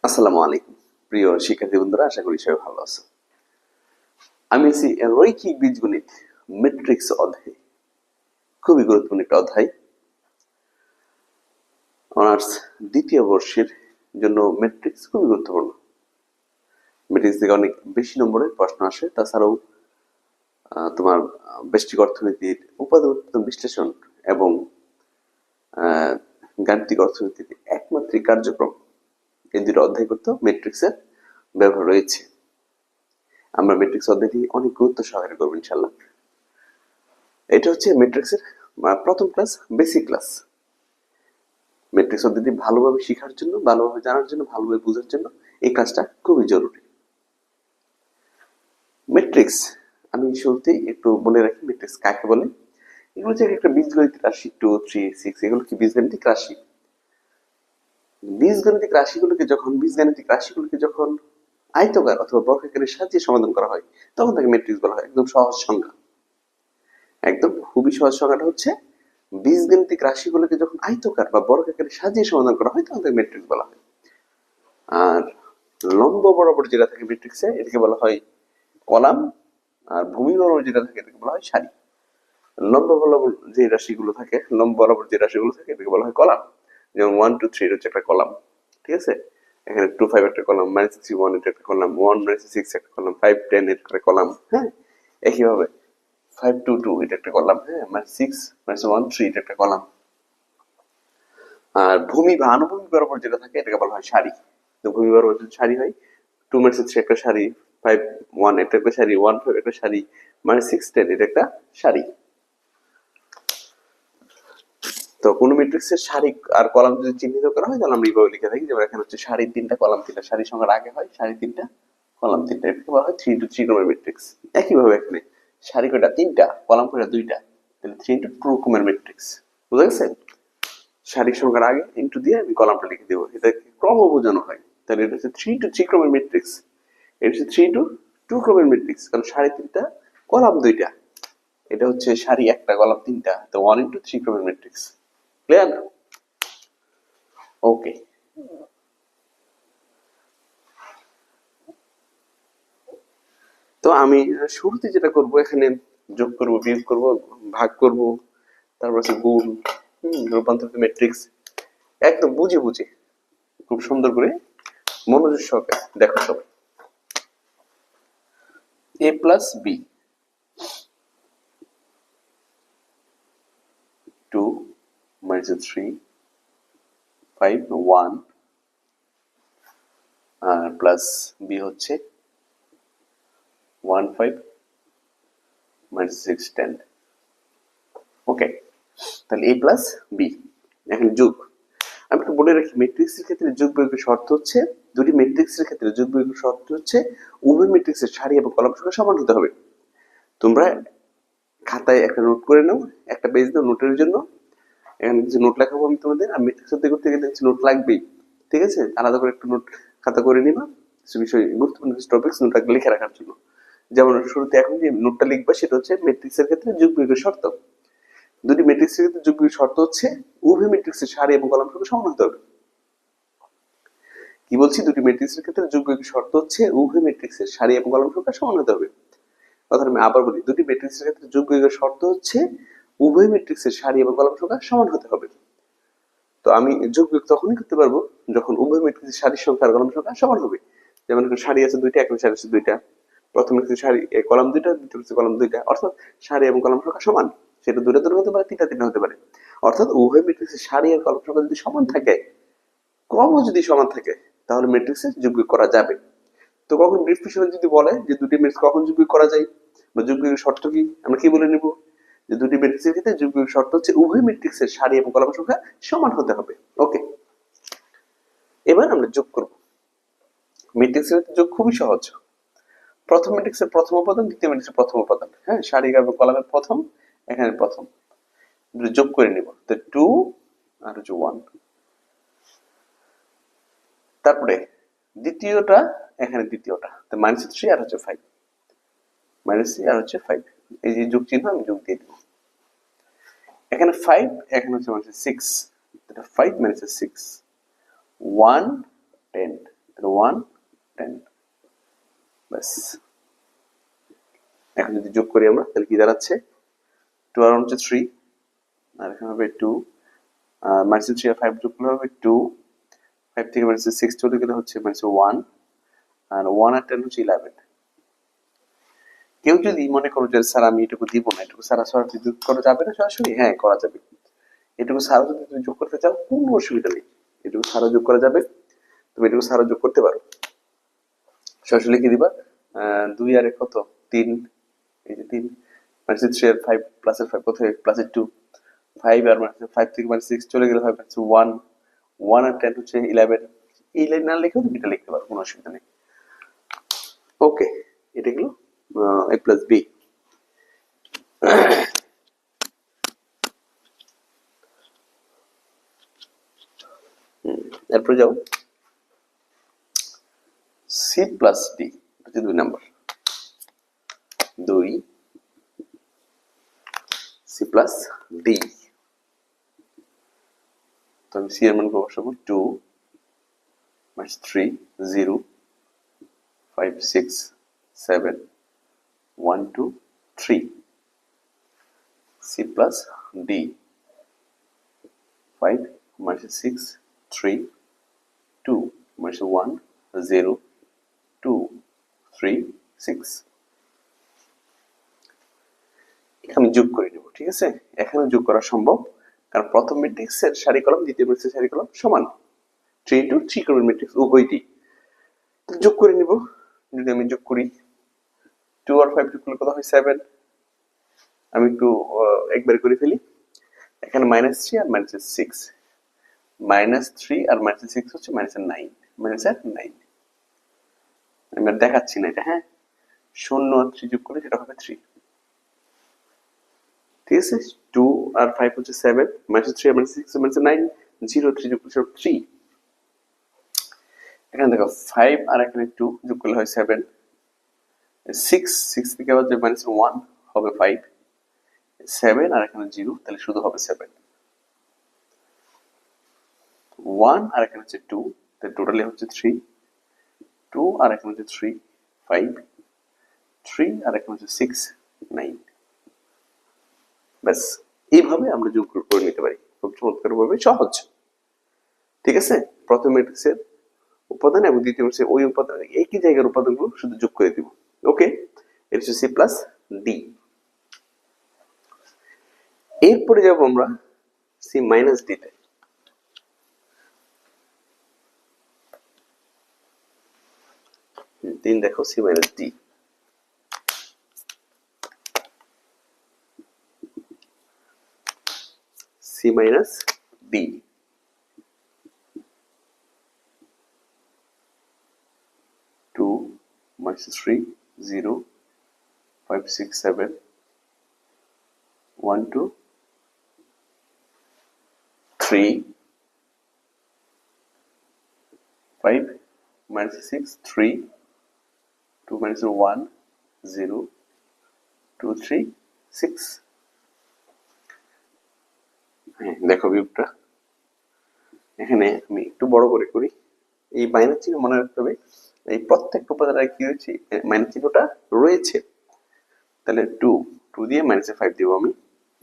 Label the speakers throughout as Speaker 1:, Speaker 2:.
Speaker 1: আসসালামু আলাইকুম প্রিয় শিক্ষার্থী বন্ধুরা, আশা করি সবাই ভালো আছো। আমি আছি রৈখিক বীজগণিত ম্যাট্রিক্স অধ্যায়, খুবই গুরুত্বপূর্ণ একটা অধ্যায়। অনার্স দ্বিতীয় বর্ষের জন্য ম্যাট্রিক্স খুবই গুরুত্বপূর্ণ। ম্যাট্রিক্স থেকে অনেক বেশি নম্বরের প্রশ্ন আসে। তাছাড়াও তোমার ব্যষ্টিক অর্থনীতির উপাদান বিশ্লেষণ এবং গাণিতিক অর্থনীতির একমাত্রিক কার্যক্রম, এই দুটো অধ্যায় করতেও ম্যাট্রিক্সের ব্যবহার রয়েছে। আমরা ম্যাট্রিক্স অধ্যায়টি অনেক গুরুত্ব সহকারে করবো ইনশাল্লাহ। এটা হচ্ছে ম্যাট্রিক্সের প্রথম ক্লাস, বেসিক ক্লাস। ম্যাট্রিক্স অধ্যায়টি ভালোভাবে শেখার জন্য, ভালোভাবে জানার জন্য, ভালোভাবে বোঝার জন্য এই ক্লাসটা খুবই জরুরি। ম্যাট্রিক্স আমি শুরুতেই একটু বলে রাখি, ম্যাট্রিক্স কাকে বলে। এগুলো হচ্ছে একটা বীজগণিত রাশি 2, 3, 6, এগুলো কি বীজগাণিতিক রাশি। বীজগাণিতিক রাশিগুলোকে যখন আয়তকার অথবা বর্গাকারের সাহায্যে সমাধান করা হয় তখন তাকে ম্যাট্রিক্স বলা হয়। একদম সহজ সংখ্যা, একদম খুবই সহজ সংখ্যাটা হচ্ছে বীজগাণিতিক রাশিগুলোকে যখন আয়তকার বা বর্গাকারের সাহায্যে সমাধান করা হয় তখন তাকে ম্যাট্রিক্স বলা হয়। আর লম্ব বরাবর যেটা থাকে ম্যাট্রিক্সে, এটাকে বলা হয় কলাম। আর ভূমি বরাবর যেটা থাকে এটাকে বলা হয় সারি। লম্ব বরাবর যে রাশিগুলো থাকে, এটাকে বলা হয় কলাম। যেমন 1, 2, 3 হচ্ছে একটা কলাম, ঠিক আছে। এখানে 2, 5 একটা কলাম, -3, 1 এটা একটা কলাম, 1, -6 একটা কলাম, 5, 10 এটা একটা কলাম। হ্যাঁ, একইভাবে 5, 2, 2 এটা একটা কলাম। হ্যাঁ, -6, -1, 3 এটা একটা কলাম। আর ভূমি বা আনুভূমিক বরাবর যেটা থাকে এটাকে বলা হয় সারি। তো ভূমি বরাবর যদি সারি হয়, 2, -3 একটা সারি, 5, 1 এটা একটা সারি, 1, 5 একটা সারি, -6, 10 এটা একটা সারি। তো কোন ম্যাট্রিক্সের সারি আর কলাম যদি চিহ্নিত করা হয় তাহলে আমরা এইভাবে লিখে থাকি। যেমন এখানে হচ্ছে সারি 3টা কলাম 3টা, সারি সংখ্যার আগে হয় সারি 3টা কলাম 3টা, এটাকে বলা হয় 3 into 3 ক্রমের ম্যাট্রিক্স। একইভাবে এখানে সারি কয়টা 3টা, কলাম কয়টা 2টা, তাহলে 3 into 2 ক্রমের ম্যাট্রিক্স। বুঝা গেছে? সারি সংখ্যার আগে ইনটু দিয়ে আমি কলামটা লিখে দেবো, এটা ক্রম বোঝানো হয়। তাহলে এটা হচ্ছে 3 into 3 ক্রমের ম্যাট্রিক্স। এটা হচ্ছে 3 into 2 ক্রমের ম্যাট্রিক্স, কারণ সারি 3টা কলাম 2টা। এটা হচ্ছে সারি 1টা কলাম 3টা, তো 1 into 3 ক্রমের ম্যাট্রিক্স। ক্লিয়ার? ওকে। তো আমি শুরুতে যেটা করব, এখানে যোগ করব, বিয়োগ করব, ভাগ করব, তারপর আছে গুণ, রূপান্তরিত ম্যাট্রিক্স একদম বুঝে বুঝে খুব সুন্দর করে মনোযোগ সহকারে দেখো সবাই। a plus b, 2 minus 3, 5, 1 R plus b হচ্ছে 1, 5 minus 6, 10। ওকে, তাহলে a plus b এখন যোগ। আমি একটু বলে রাখি, ম্যাট্রিক্সের ক্ষেত্রে যোগ বিয়োগের শর্ত হচ্ছে, দুটি ম্যাট্রিক্সের ক্ষেত্রে যোগ বিয়োগের শর্ত হচ্ছে উভয় ম্যাট্রিক্সের সারি এবং কলাম সংখ্যা সমান হতে হবে। তোমরা খাতায় একটা নোট করে নাও, একটা পেজ দাও নোটের জন্য। এখানে কিছু নোট লেখাবো আমি তোমাদের, আর ম্যাট্রিক্স অধ্যয়ন করতে গেলে কিছু নোট লাগবেই, ঠিক আছে। আলাদা করে একটা নোট খাতা করে নিবা, কিছু বিষয় গুরুত্বপূর্ণ কিছু টপিকস নোটটা লিখে রাখার জন্য। যেমন শুরুতে এখন যে নোটটা লিখবা সেটা হচ্ছে ম্যাট্রিক্সের ক্ষেত্রে যোগ বিয়োগের শর্ত। দুটি ম্যাট্রিক্সের ক্ষেত্রে যোগ বিয়োগের শর্ত হচ্ছে উভয় ম্যাট্রিক্সের সারি এবং কলাম সংখ্যা সমান হতে হবে। কি বলছি, দুটি ম্যাট্রিক্সের ক্ষেত্রে যোগ বিয়োগের শর্ত হচ্ছে উভয় ম্যাট্রিক্সের সারি এবং কলাম সংখ্যা সমান হতে হবে। অর্থাৎ আমি আবার বলি, দুটি ম্যাট্রিক্সের ক্ষেত্রে যোগ বিয়োগের শর্ত হচ্ছে উভয় ম্যাট্রিক্সের সারি এবং কলাম সংখ্যা সমান হতে হবে। তো আমি যোগ বিয়োগ তখনই করতে পারবো যখন উভয় ম্যাট্রিক্সের সারির সংখ্যা আর কলাম সংখ্যা সমান হবে। যেমন এখানে সারি আছে 2টা, এখানে সারি আছে 2টা, প্রথম ম্যাট্রিক্সের সারি কলাম 2টা, দ্বিতীয় ম্যাট্রিক্সের কলাম 2টা, অর্থাৎ সারি এবং কলাম সংখ্যা সমান। সেটা 2টা 2টা হতে পারে, 3টা 3টা হতে পারে। অর্থাৎ উভয় ম্যাট্রিক্সের সারি আর কলাম সংখ্যা যদি সমান থাকে, ক্রমও যদি সমান থাকে, তাহলে ম্যাট্রিক্সে যোগ বিয়োগ করা যাবে। তো কখন ব্রিফ কোশ্চেনে যদি বলে যে দুটি ম্যাট্রিক্স কখন যোগ বিয়োগ করা যায় বা যোগ বিয়োগের শর্ত কি, আমরা কি বলে নিব যে দুটি ম্যাট্রিক্সের ক্ষেত্রে যোগ বিয়োগের শর্ত হচ্ছে উভয় ম্যাট্রিক্সের সারি এবং কলাম সংখ্যা সমান হতে হবে। ওকে, এবার আমরা যোগ করব। ম্যাট্রিক্সের যোগ খুবই সহজ। প্রথম ম্যাট্রিক্সের প্রথম উপাদান, দ্বিতীয় ম্যাট্রিক্সের প্রথম উপাদান, হ্যাঁ, সারি এবং কলামের প্রথম, এখানে প্রথম, যোগ করে নিব। তো 2 আর হচ্ছে 1, তারপরে দ্বিতীয়টা, এখানে দ্বিতীয়টা, তো -3 আর হচ্ছে 5, -3 আর হচ্ছে 5, এই যে যোগ চিহ্ন আমি যোগ দিয়ে দেব। এখানে 5, এখানে হচ্ছে -6, এটা 5 -6, 1, 10, 1 10 ব্যাস। এখন যদি যোগ করি আমরা তাহলে কি দাঁড়াচ্ছে 2 আর 1 হচ্ছে 3 আর এখানে হবে 2 মাইনাস 3 আর 5 যোগ করলে হবে 2 5 থেকে মাইনাস 6 চলে গেলে হচ্ছে মাইনাস 1 আর 1 আর 10 হচ্ছে 11। কেউ যদি মনে করো যে স্যার আমি এটুকু দিব না, এটুকু স্যার সরাসরি যোগ করা যাবে না সরাসরি, হ্যাঁ করা যাবে। এটুকু সারা যদি তুমি যোগ করতে চাও কোনো অসুবিধা নেই, এটুকু সারা যোগ করা যাবে, তুমি এটুকু সারা যোগ করতে পারো। সরাসরি লিখে দিবা 2 আর 1 কত 3, এই যে 3 মাইনাস 3 আর 5 প্লাস এর 5 কত হয় প্লাস 2 5 আর মাইনাস 5 থেকে মাইনাস 6 চলে গেলে হয় মাইনাস 1 1 আর 10 হচ্ছে 11। এই লাইন না লিখেও তুমি এটা লিখতে পারো, কোনো অসুবিধা নেই। ওকে, এটা গেল a প্লাস b। এরপর যাও c প্লাস d, হচ্ছে 2 নাম্বার 2 c প্লাস d। তো আমি c এর মান বসাবো 2 minus 3 0 5 6 7 1 2 3 c plus d 5 minus 6 3 2 minus 1 0 2 3 6। আমি যোগ করে নেব, ঠিক আছে? এখানে যোগ করা সম্ভব কারণ প্রথম ম্যাট্রিক্সের সারি কলাম দ্বিতীয় ম্যাট্রিক্সের সারি কলাম সমান, 3 into 3 করবেন ম্যাট্রিক্স উভয়টি। যোগ করে নিব, যদি আমি যোগ করি 2 আর 5 যোগ করলে কত হয় 7। আমি একটু একবার করে ফেলি, এখানে মাইনাস 3 আর মাইনাস 6, মাইনাস 3 আর মাইনাস 6 হচ্ছে মাইনাস 9, মাইনাস 9। আমি আর দেখাচ্ছি না এটা, হ্যাঁ 0 আর 3 যোগ করলে সেটা হবে 3, ঠিক আছে? 2 আর 5 হচ্ছে 7, মাইনাস 3 আর মাইনাস 6 মাইনাস 9, 0 3 যোগ করলে 3। এখানে দেখো 5 আর এখানে 2 যোগ করলে হয় 7, 6 থেকে আবার যে মাইনাস 1 হবে 5, 7 আর এখানে 0 তাহলে শুধু হবে 7, 1 আর এখানে হচ্ছে 2 তাহলে টোটালি হচ্ছে 3, 2 আর এখানে হচ্ছে 3 5, 3 আর এখানে হচ্ছে 6 9। ব্যাস, এইভাবে আমরা যোগ করে নিতে পারি, খুব চমৎকার ভাবে, সহজ, ঠিক আছে? প্রথম ম্যাট্রিক্সের উপাদান এবং দ্বিতীয় ম্যাট্রিক্সের ওই উপাদান একই জায়গার উপাদানগুলো শুধু যোগ করে দিব। ওকে, এটা হচ্ছে সি প্লাস ডি। এরপরে যাব আমরা সি মাইনাস ডি তে। তিন দেখো C minus D, C minus D 2 minus 3 0 5 6 7 1 2 3 5 minus 6 3 2 minus 1 0 2 3 6। হ্যাঁ দেখো বিয়োগটা এখানে আমি একটু বড় করে করি, এই মাইনাস চিহ্ন মনে রাখতে হবে, এই প্রত্যেকটা উপাদানের কি রয়েছে মাইনাস চিহ্নটা রয়েছে। তাহলে 2 দিয়ে মাইনাসে 5 দিব আমি,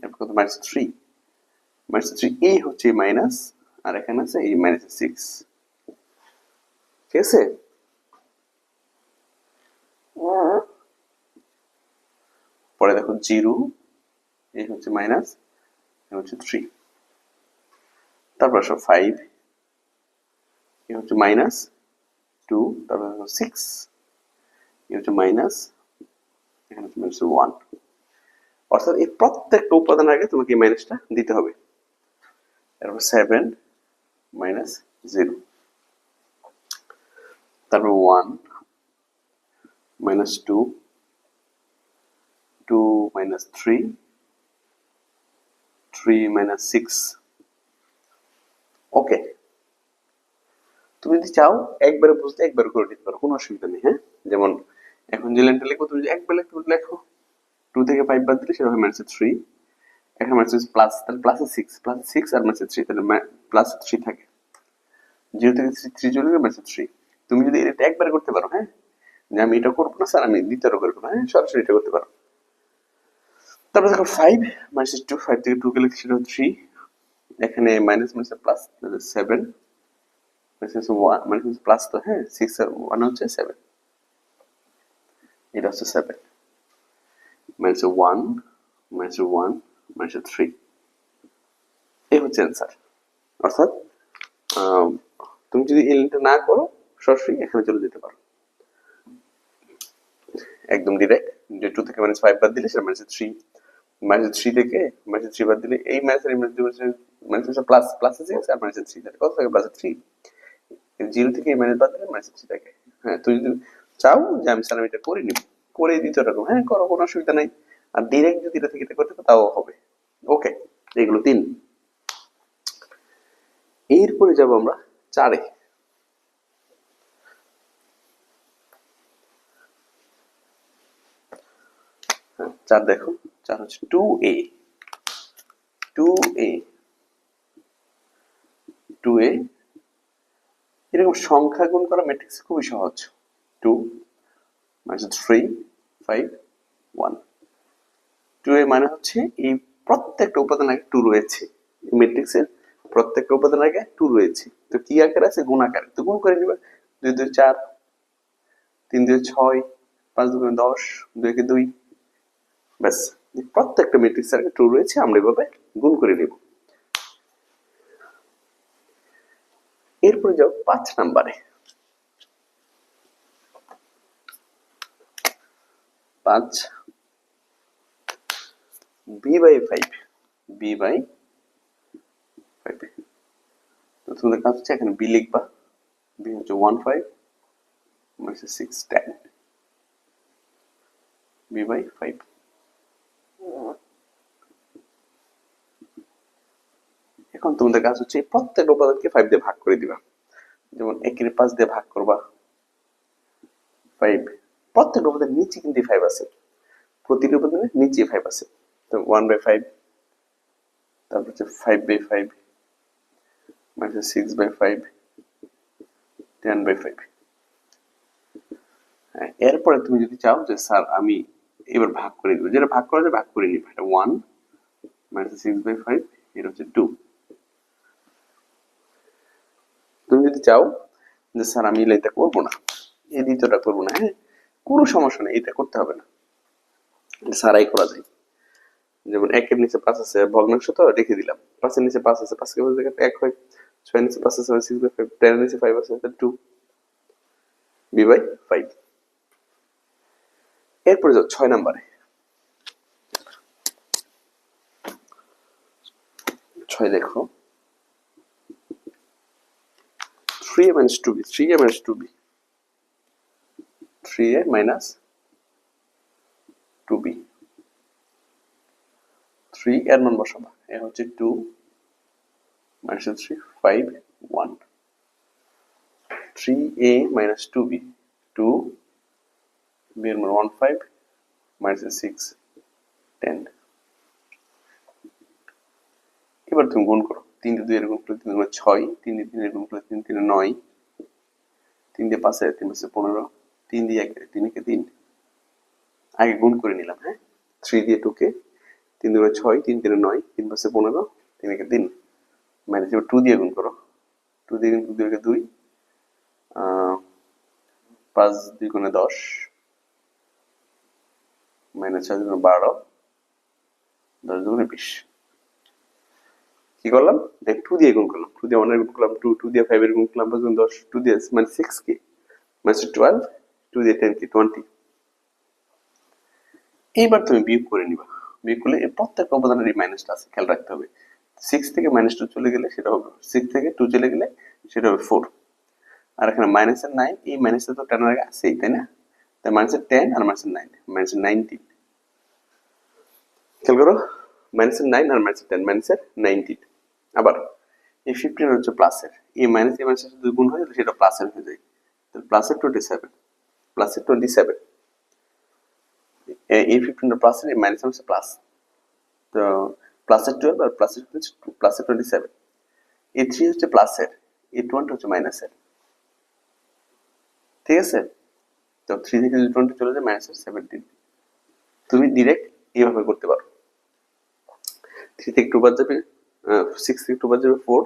Speaker 1: এরপর কত মাইনাস 3, মাইনাস 3 এই হচ্ছে মাইনাস আর এখানে আছে এই মাইনাস 6, ঠিক আছে? পরে দেখো 0 এই হচ্ছে মাইনাস, এই হচ্ছে 3, তারপর আসো 5 এই হচ্ছে মাইনাস 2, তারপর 6 এই হচ্ছে মাইনাস, এখানে হচ্ছে মাইনাস 1। অর্থাৎ এই প্রত্যেকটা উপাদান আগে তোমাকে এই মাইনাসটা দিতে হবে। এরপর 7 মাইনাস 0, তারপর 1 মাইনাস 2 2 মাইনাস 3 3 মাইনাস 6। ওকে, তুমি যদি চাও একবারে বুঝতে একবার করে নিতে পারো, কোনো অসুবিধা নেই। হ্যাঁ, যেমন এখন যে লাইনটা লিখবো তুমি যদি একবার লিখতে লেখো 2 থেকে 5 বাদ দিলে সেটা হয় মাইনাস 3, এখানে মাইনাস প্লাস, তাহলে প্লাস 6 আর মাইনাস 3, তাহলে প্লাস 3 থাকে, 0 থেকে 3 চলে গেলে মাইনাস 3, তুমি যদি এটা একবার করতে পারো, হ্যাঁ, যে আমি এটা করবো না স্যার, আমি দ্বিতীয়টা করবো না, হ্যাঁ, সরাসরি এটা করতে পারো। তারপরে দেখো 5 মাইনাস 2, 5 থেকে 2 গেলে সেটা 3, এখানে minus minus plus 7, minus 1 minus plus, তো হ্যাঁ 6 আর 1 হচ্ছে 7, এটা হচ্ছে 7, মাইনাস 1 মাইনাস 1 মাইনাস 3, এই হচ্ছে অ্যান্সার। অর্থাৎ তুমি যদি এই লাইনটা না করো সরাসরি এখানে চলে যেতে পারো, একদম ডিরেক্ট। যে 2 থেকে মাইনাস 5 বাদ দিলে সেটা মাইনাস 3, মাইনাস 3 থেকে মাইনাস 3 বাদ দিলে এই মাইনাস আর মাইনাস প্লাস প্লাস আছে আর মাইনাস 3 থাকে, কত থাকে প্লাস 3, 0 থেকে এই মাইনাস বাদ দিলে মাইনাস 3 থাকে। হ্যাঁ, তুমি যদি চাও যে আমি স্যার এটা করে নিব, করে দিতে রকম, হ্যাঁ করো, কোনো অসুবিধা নাই। আর ডিরেক্ট যদি এটা থেকে এটা করতে তাও হবে। ওকে, এগুলো 3। এরপরে যাব আমরা 4-এ। হ্যাঁ, 4 দেখো, 4 হচ্ছে 2a, 2a, 2a। এরকম সংখ্যা গুণ করা ম্যাট্রিক্স খুবই সহজ। 2 মাইনাস 3 5 1, 2a মানে হচ্ছে এই প্রত্যেকটা উপাদান আগে 2 রয়েছে, এই ম্যাট্রিক্সের প্রত্যেকটা উপাদান আগে 2 রয়েছে। তো কি আকারে আছে? গুণ আকারে। তো গুণ করে নিবা, 2 2 4, 3 2 6, 5 2 10, 2 কে 2, ব্যাস। প্রত্যেকটা ম্যাট্রিক্সের আগে 2 রয়েছে, আমরা এভাবে গুণ করে নেব। এরপরে যাও 5 নম্বরে। 5 b/5, b/5। তো তোমাদের কাজ হচ্ছে এখানে b লিখবা, b হচ্ছে 1 5 মাইনাস 6 10, b/5। এখন তোমাদের কাজ হচ্ছে প্রত্যেকটা উপাদানকে 5 দিয়ে ভাগ করে দিবা। যেমন 1 এর 5 দিয়ে ভাগ করবা 5, প্রত্যেকটা উপাদানের নিচে কিন্তু 5 আছে, প্রতিটি উপাদানের নিচে 5 আছে। তো 1/5, তারপর হচ্ছে 5/5 মাইনাস 6/5, 10/5। হ্যাঁ, এরপরে তুমি যদি চাও যে স্যার আমি এবার ভাগ করে দিব, যেটা ভাগ করা যায় ভাগ করে নিবা। এটা 1 মাইনাস 6/5, এটা হচ্ছে 2। তুমি যদি চাও যে স্যার আমি এটা করবো না, এই দ্বিতীয়টা করবো না, হ্যাঁ কোনো সমস্যা নেই, এটা করতে হবে না, সারাই করা যায়। যেমন 1 এর নিচে 5 আছে, ভগ্নাংশ তো রেখে দিলাম, 5 এর নিচে 5 আছে, 5 কে 5 জায়গায় 1 হয়, 6 এর নিচে 5 আছে, 6/5, 10 এর নিচে 5 আছে, 2 b/5। এরপরে যাও 6 নম্বরে। 6 দেখো, 3a minus 2b, 3a minus 2b, 3a minus 2b, 3 এর মান বসাবা, এ হচ্ছে 2 minus 3 5 1, 3a minus 2b, 2 b এর মান 1 5 minus 6 10। এবার তুমি গুণ করো, 3 দিয়ে 2 এর গুণ করলে 3 গুণ 6, 3 দিয়ে 3 এর গুণ করলে 3 3 9, 3 দিয়ে 5 এর 3 5 15, 3 দিয়ে 1 এর 3 কে 3। আগে গুণ করে নিলাম, হ্যাঁ 3 দিয়ে 2 কে, 3 2 6, 3 3 9, 3 5 15, 3 কে 3, মাইনাস এবার 2 দিয়ে গুণ করো, 2 দিয়ে গুণ 2 কে 2, 5 2 গুণে 10, মাইনাস 6 গুণে 12, 10 দুগুণে 20। কি করলাম? দেখ 2 দিয়ে গুণ করলাম, 2 দিয়ে 1 এর গুণ করলাম, 2 2 দিয়ে 5 এর গুণ করলাম, 5 গুণ 10, 2 দিয়ে মানে 6 কে, মাইনাস 12, 2 দিয়ে 10 কে 20। এইবার তুমি বিয়োগ করে নিবা, বিয়োগ করলে এই প্রত্যেকটা উপাদানের এই মাইনাসটা আছে, খেয়াল রাখতে হবে। 6 থেকে মাইনাস 2 চলে গেলে সেটা হবে, 6 থেকে 2 চলে গেলে সেটা হবে 4। আর এখানে মাইনাসের 9, এই মাইনাসের তো 10 এর আগে আছেই, তাই না? তাই মাইনাসের 10 আর মাইনাসের 9, মাইনাসের 19। খেয়াল করো, মাইনাসের 9 আর মাইনাসের 10, মাইনাসের 19। আবার এই 15 হচ্ছে প্লাসের, এই মাইনাস এই মাইনাসের যদি গুণ হয় সেটা প্লাসের হয়ে যায়, তাহলে প্লাসের 27, প্লাসের 27। এই 15 প্লাসের, এই মাইনাস হচ্ছে প্লাস, তো প্লাসের 12 আর প্লাসের 27। এই 3 হচ্ছে প্লাসের, এই 20 হচ্ছে মাইনাসের। ঠিক আছে? তো 3 থেকে যদি 20 চলে যায় -17, তুমি ডিরেক্ট এইভাবে করতে পারো। 3 থেকে 2 বাদ যাবে, 6 থেকে 2 বাদ যাবে 4,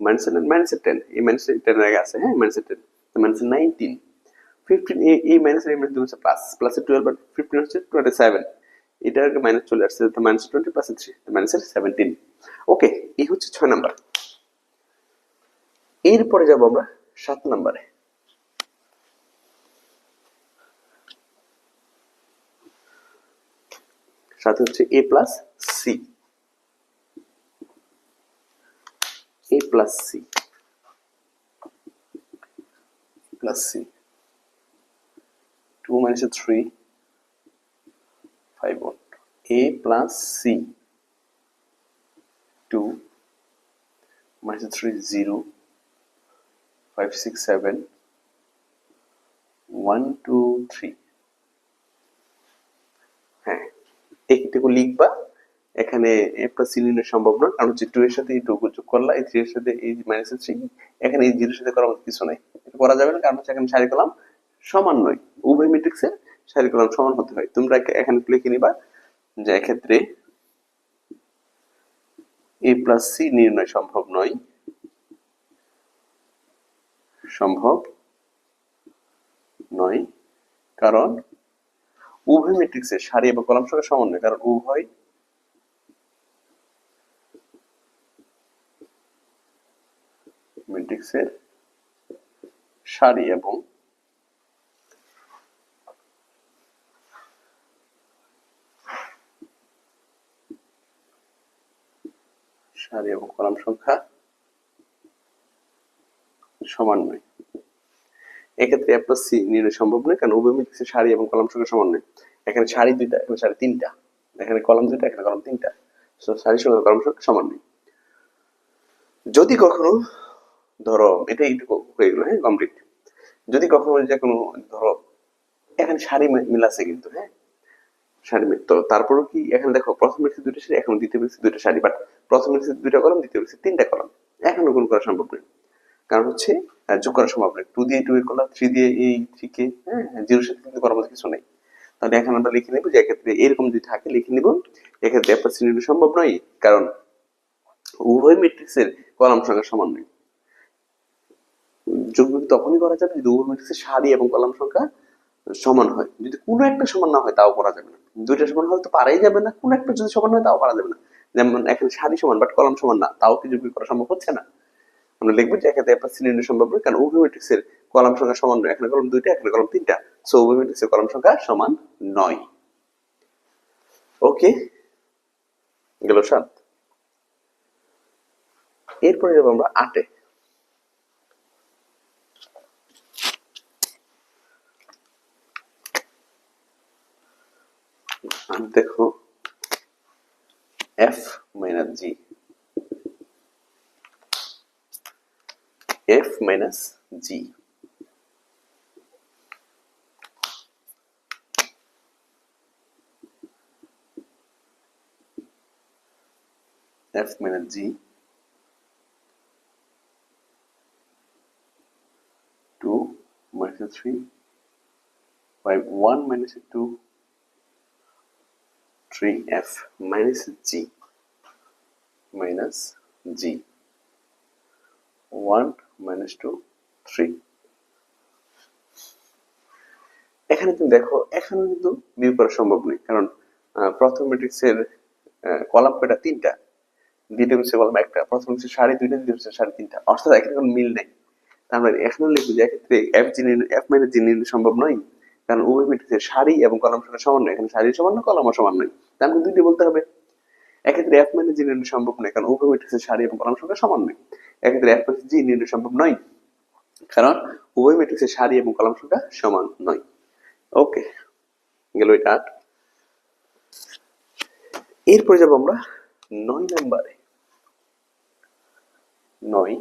Speaker 1: -10, এই -10 এর আগে আছে, হ্যাঁ, -10, তো -19, 15, এই মাইনাস এই মাইনাস হচ্ছে প্লাস, প্লাসের 12 বাট 15 হচ্ছে 27, এটার আগে মাইনাস চলে আসছে, তো -20 প্লাস 3, তো -17। ওকে, এই হচ্ছে 6 নাম্বার। এরপরে যাব আমরা 7 নাম্বারে। সাথে হচ্ছে a plus C, a plus C plus C, 2 minus 3, 5 1, a plus c, 2 minus 3, 0, 5 6 7, 1 2 3। হ্যাঁ, এইটুকু লিখবা। এখানে a প্লাস c নির্ণয় সম্ভব না, কারণ হচ্ছে 2 এর সাথে এই 2 যোগ করলা, এই 3 এর সাথে এই -3, এখানে এই 0 এর সাথে করার মতো কিছু নাই, এটা করা যাবে না, কারণ হচ্ছে এখানে সারি কলাম সমান নয়, উভয় ম্যাট্রিক্সের সারি কলাম সমান হতে হয়। তোমরা এখানে লিখে নিবা যে এক্ষেত্রে a প্লাস c নির্ণয় সম্ভব নয়, সম্ভব নয়, কারণ উভয় ম্যাট্রিক্সের সারি এবং কলাম সংখ্যা সমান নয়, কারণ উভয় ম্যাট্রিক্সের সারি এবং কলাম সংখ্যা সমান নয়। এক্ষেত্রে a প্লাস c নির্ণয় সম্ভব নয়, কারণ উভয় ম্যাট্রিক্সের সারি এবং কলাম সংখ্যা সমান নয়। এখানে সারি দুইটা, এখানে সারি তিনটা, এখানে কলাম দুইটা, এখানে কলাম তিনটা, সো সারি সংখ্যা কলাম সংখ্যা সমান নয়। যদি কখনো ধরো এটা এইটুকু হয়ে গেল, হ্যাঁ, কমপ্লিট। যদি কখনো যে কোনো ধরো এখানে সারি মিল আছে কিন্তু, হ্যাঁ, সারি মিল, তো তারপরেও কি এখানে দেখো প্রথম ম্যাট্রিক্সে দুইটা সারি, এখন দ্বিতীয় ম্যাট্রিক্সে দুইটা সারি, বাট প্রথম ম্যাট্রিক্সে দুইটা কলাম, দ্বিতীয় ম্যাট্রিক্সে তিনটা কলাম, এখনো গুণ করা সম্ভব নয়, কারণ হচ্ছে যোগ করা সম্ভব নয়। 2 দিয়ে 2 এর করলাম, 3 দিয়ে এই 3 কে, হ্যাঁ, 0 এর সাথে কিন্তু করার মতো কিছু নাই। তাহলে এখন আমরা লিখে নেব যে এক্ষেত্রে এরকম যদি থাকে লিখে নিব, এক্ষেত্রে a প্লাস c নির্ণয় সম্ভব নয়, কারণ উভয় ম্যাট্রিক্সের কলাম সংখ্যা সমান নয়। যোগ তখনই করা যাবে যদি উভয় ম্যাট্রিক্সের সারি এবং কলাম সংখ্যা সমান হয়। যদি কোনো একটা সমান না হয় তাও করা যাবে না। দুইটা সমান হলে তো পারাই যাবে না, কোনো একটা যদি সমান হয় তাও পারা যাবে না। যেমন এখানে সারি সমান বাট কলাম সমান না, তাও কি যোগ করা সম্ভব হচ্ছে না? আমরা লিখবো যে এক্ষেত্রে a প্লাস c নির্ণয় সম্ভব নয়, কারণ উভয় ম্যাট্রিক্সের কলাম সংখ্যা সমান নয়। এখানে কলাম দুইটা, এখানে কলাম তিনটা, সো উভয় ম্যাট্রিক্সের কলাম সংখ্যা সমান নয়। ওকে, গেল 7। এরপরে যাবো আমরা 8-এ। দেখো f minus g, f minus g, f minus g, 2 minus 3 by 1 minus 2, 3f minus g minus g, 1 minus 2, 3। এখানে তুমি দেখো, এখানে কিন্তু বিয়োগ করা সম্ভব নয়, কারণ প্রথম ম্যাট্রিক্সের কলাম কয়টা? তিনটা, দ্বিতীয় ম্যাট্রিক্সের কলাম একটা, প্রথম ম্যাট্রিক্সের সারি দুইটা, দ্বিতীয় ম্যাট্রিক্সের সারি তিনটা, অর্থাৎ এখানে কোনো মিল নেই। আমরা এখানে লিখবো যে এক্ষেত্রে f মাইনাস g নির্ণয় সম্ভব নয়, কারণ উভয় ম্যাট্রিক্সের সারি এবং কলাম সংখ্যা সমান নয়। এখানে সারি সমান না, কলামও সমান নয়, তার মানে দুইটি বলতে হবে। এক্ষেত্রে f মাইনাস g নির্ণয় সম্ভব নয়, কারণ উভয় ম্যাট্রিক্সের সারি এবং কলাম সংখ্যা সমান নয়। এক্ষেত্রে f মাইনাস g নির্ণয় সম্ভব নয়, কারণ উভয় ম্যাট্রিক্সের সারি এবং কলাম সংখ্যা সমান নয়। ওকে, গেল এটা 8। এরপরে যাবো আমরা 9 নম্বরে। 9,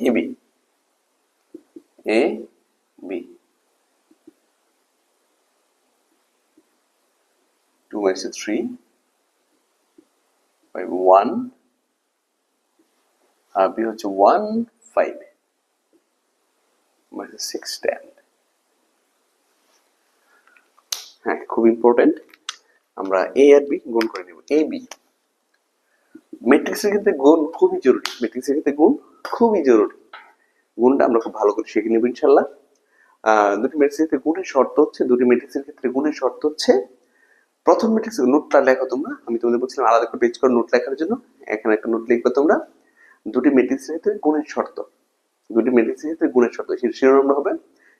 Speaker 1: ab, a b, 2 minus 3 by 1 R b হচ্ছে 1 5 minus 6 10। হ্যাঁ, খুব ইম্পর্টেন্ট। আমরা a আর b গুণ করে নেব। a b ম্যাট্রিক্সের ক্ষেত্রে গুণ খুবই জরুরি। ম্যাট্রিক্সের ক্ষেত্রে গুণ খুবই জরুরি। গুণটা আমরা খুব ভালো করে শিখে নেব ইনশাআল্লাহ। দুটি ম্যাট্রিক্সের ক্ষেত্রে গুণের শর্ত হচ্ছে, দুটি ম্যাট্রিক্সের ক্ষেত্রে গুণের শর্ত হচ্ছে, প্রথম ম্যাট্রিক্সের নোটটা লেখো তোমরা। আমি তোমাদের বলছিলাম আলাদা করে পেজ করে নোট লেখার জন্য। এখানে একটা নোট লিখবে তোমরা। দুটি ম্যাট্রিক্সের ক্ষেত্রে গুণের শর্ত, দুটি ম্যাট্রিক্সের ক্ষেত্রে গুণের শর্ত শিরোনামটা হবে,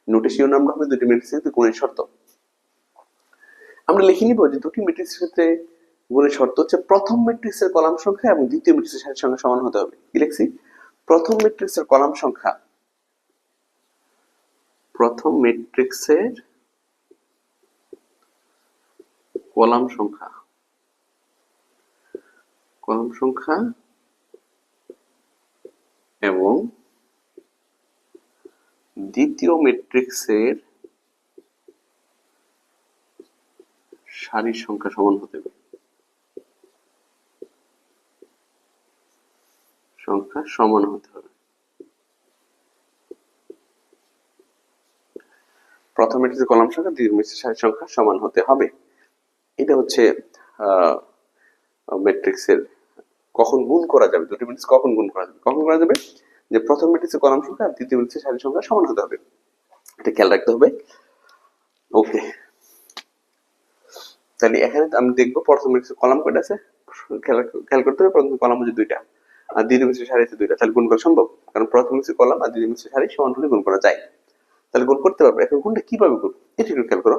Speaker 1: নোটে শিরোনামটা হবে দুটি ম্যাট্রিক্সের ক্ষেত্রে গুণের শর্ত। আমরা লিখে নিব যে দুটি ম্যাট্রিক্সের ক্ষেত্রে গুণের শর্ত হচ্ছে প্রথম ম্যাট্রিক্সের কলাম সংখ্যা এবং দ্বিতীয় ম্যাট্রিক্সের সারির সংখ্যা সমান হতে হবে। কি লিখছি? প্রথম ম্যাট্রিক্সের কলাম সংখ্যা, প্রথম ম্যাট্রিক্সের কলাম সংখ্যা, কলাম সংখ্যা এবং দ্বিতীয় ম্যাট্রিক্সের সারির সংখ্যা সমান হতে হবে, সংখ্যা সমান হতে হবে। প্রথম ম্যাট্রিক্সের কলাম সংখ্যা দ্বিতীয় ম্যাট্রিক্সের সারির সংখ্যা সমান হতে হবে। এটা হচ্ছে ম্যাট্রিক্সের কখন গুণ করা যাবে, দুটি ম্যাট্রিক্স কখন গুণ করা যাবে। কখন করা যাবে? যে প্রথম ম্যাট্রিক্সের কলাম সংখ্যা আর দ্বিতীয় ম্যাট্রিক্সের সারির সংখ্যা সমান হতে হবে। এটা খেয়াল রাখতে হবে। ওকে, তাহলে এখানে আমি দেখবো প্রথম ম্যাট্রিক্সের কলাম কয়টা আছে, খেয়াল করতে হবে। প্রথম কলাম হচ্ছে 2টা আর দ্বিতীয় ম্যাট্রিক্সের সারি আছে 2টা। তাহলে গুণ করা সম্ভব, কারণ প্রথম ম্যাট্রিক্সের কলাম আর দ্বিতীয় ম্যাট্রিক্সের সারি সমান হলে গুণ করা যায়। তাহলে গুণ করতে পারবো। এখন গুণটা কিভাবে করবো এটা একটু খেয়াল করো।